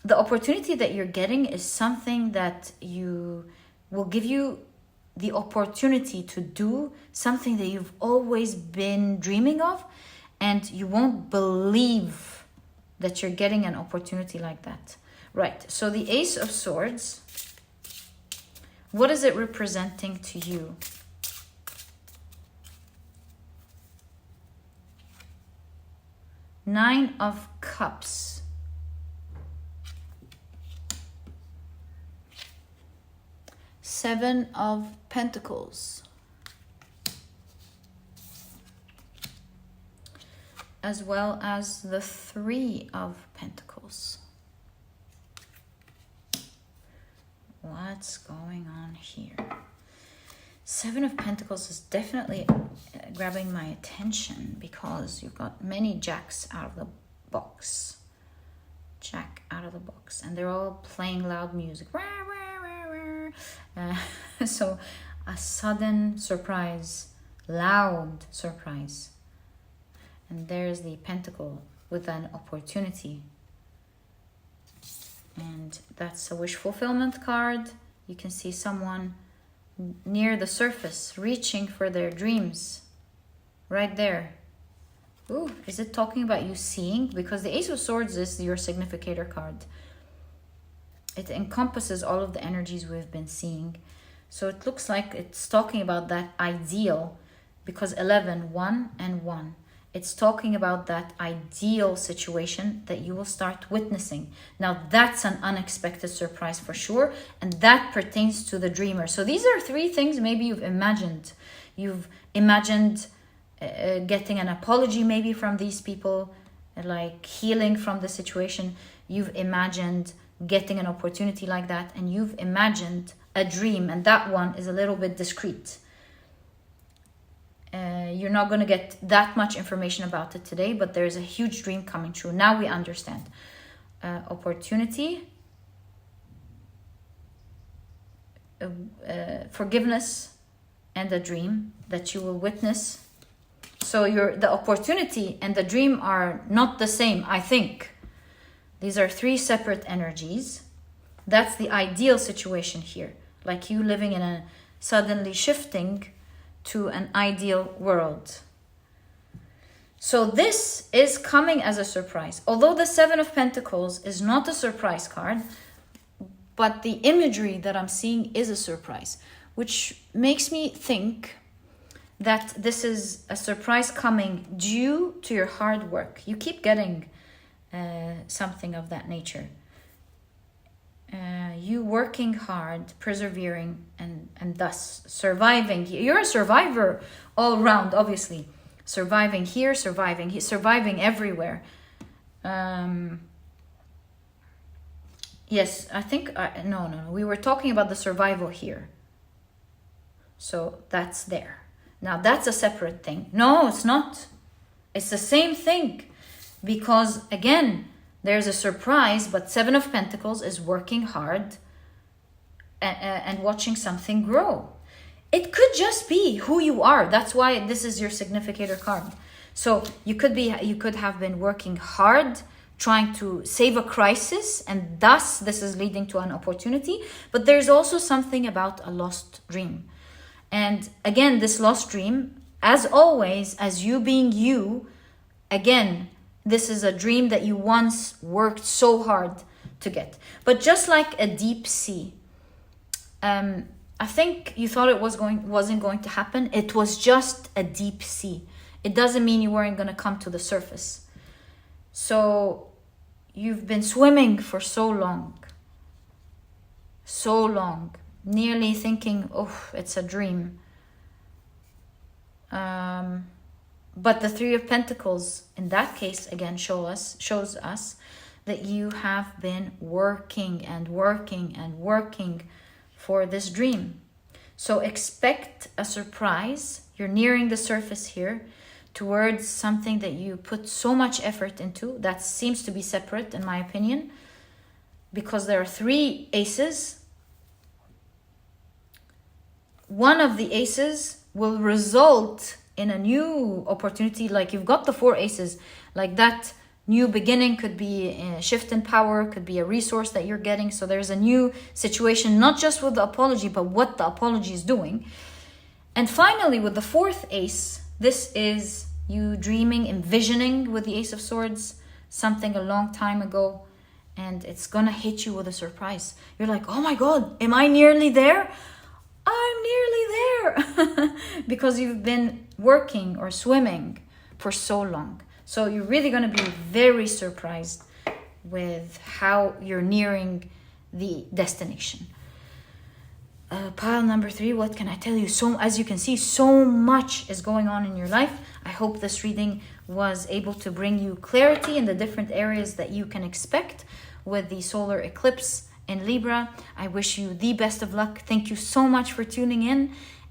the opportunity that you're getting is something that will give you the opportunity to do something that you've always been dreaming of, and you won't believe that you're getting an opportunity like that. Right, so the Ace of Swords, what is it representing to you? Nine of Cups. Seven of Pentacles. As well as the Three of Pentacles. What's going on here? Seven of Pentacles is definitely grabbing my attention because you've got many jacks out of the box. Jack out of the box. And they're all playing loud music. So a sudden surprise. Loud surprise. And there's the Pentacle with an opportunity. And that's a wish fulfillment card. You can see someone near the surface reaching for their dreams. Right there. Ooh, is it talking about you seeing? Because the Ace of Swords is your significator card. It encompasses all of the energies we've been seeing. So it looks like it's talking about that ideal, because 11, 1 and 1. It's talking about that ideal situation that you will start witnessing. Now that's an unexpected surprise for sure. And that pertains to the dreamer. So these are three things maybe you've imagined. You've imagined getting an apology maybe from these people, like healing from the situation. You've imagined getting an opportunity like that. And you've imagined a dream. And that one is a little bit discreet. You're not going to get that much information about it today, but there's a huge dream coming true. Now we understand. Opportunity, forgiveness, and a dream that you will witness. So the opportunity and the dream are not the same, I think. These are three separate energies. That's the ideal situation here. Like you living in a suddenly shifting to an ideal world. So this is coming as a surprise. Although the Seven of Pentacles is not a surprise card, but the imagery that I'm seeing is a surprise, which makes me think that this is a surprise coming due to your hard work. You keep getting something of that nature. You working hard, persevering, and thus surviving. You're a survivor all around, obviously. Surviving here, surviving everywhere. Yes, I think... No. We were talking about the survival here. So that's there. Now that's a separate thing. No, it's not. It's the same thing. Because, again... there's a surprise, but Seven of Pentacles is working hard and watching something grow. It could just be who you are. That's why this is your significator card. So you could have been working hard, trying to save a crisis, and thus this is leading to an opportunity. But there's also something about a lost dream. And again, this lost dream, as always, as you being you, again, this is a dream that you once worked so hard to get. But just like a deep sea, I think you thought it wasn't going to happen. It was just a deep sea. It doesn't mean you weren't going to come to the surface. So you've been swimming for so long, nearly thinking, oh, it's a dream. But the Three of Pentacles, in that case, again, shows us that you have been working for this dream. So expect a surprise. You're nearing the surface here towards something that you put so much effort into. That seems to be separate, in my opinion, because there are three aces. One of the aces will result in a new opportunity. Like you've got the four aces, like that new beginning, could be a shift in power, could be a resource that you're getting. So there's a new situation, not just with the apology, but what the apology is doing. And finally, with the fourth ace, this is you dreaming, envisioning with the Ace of Swords, something a long time ago, and it's gonna hit you with a surprise. You're like, oh my God, am I nearly there? I'm nearly there. Because you've been working or swimming for so long. So you're really gonna be very surprised with how you're nearing the destination. Pile number 3, what can I tell you? So, as you can see, so much is going on in your life. I hope this reading was able to bring you clarity in the different areas that you can expect with the solar eclipse in Libra. I wish you the best of luck. Thank you so much for tuning in.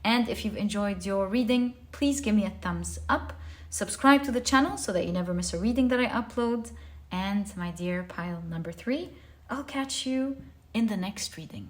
And if you've enjoyed your reading, please give me a thumbs up. Subscribe to the channel so that you never miss a reading that I upload. And my dear pile number 3, I'll catch you in the next reading.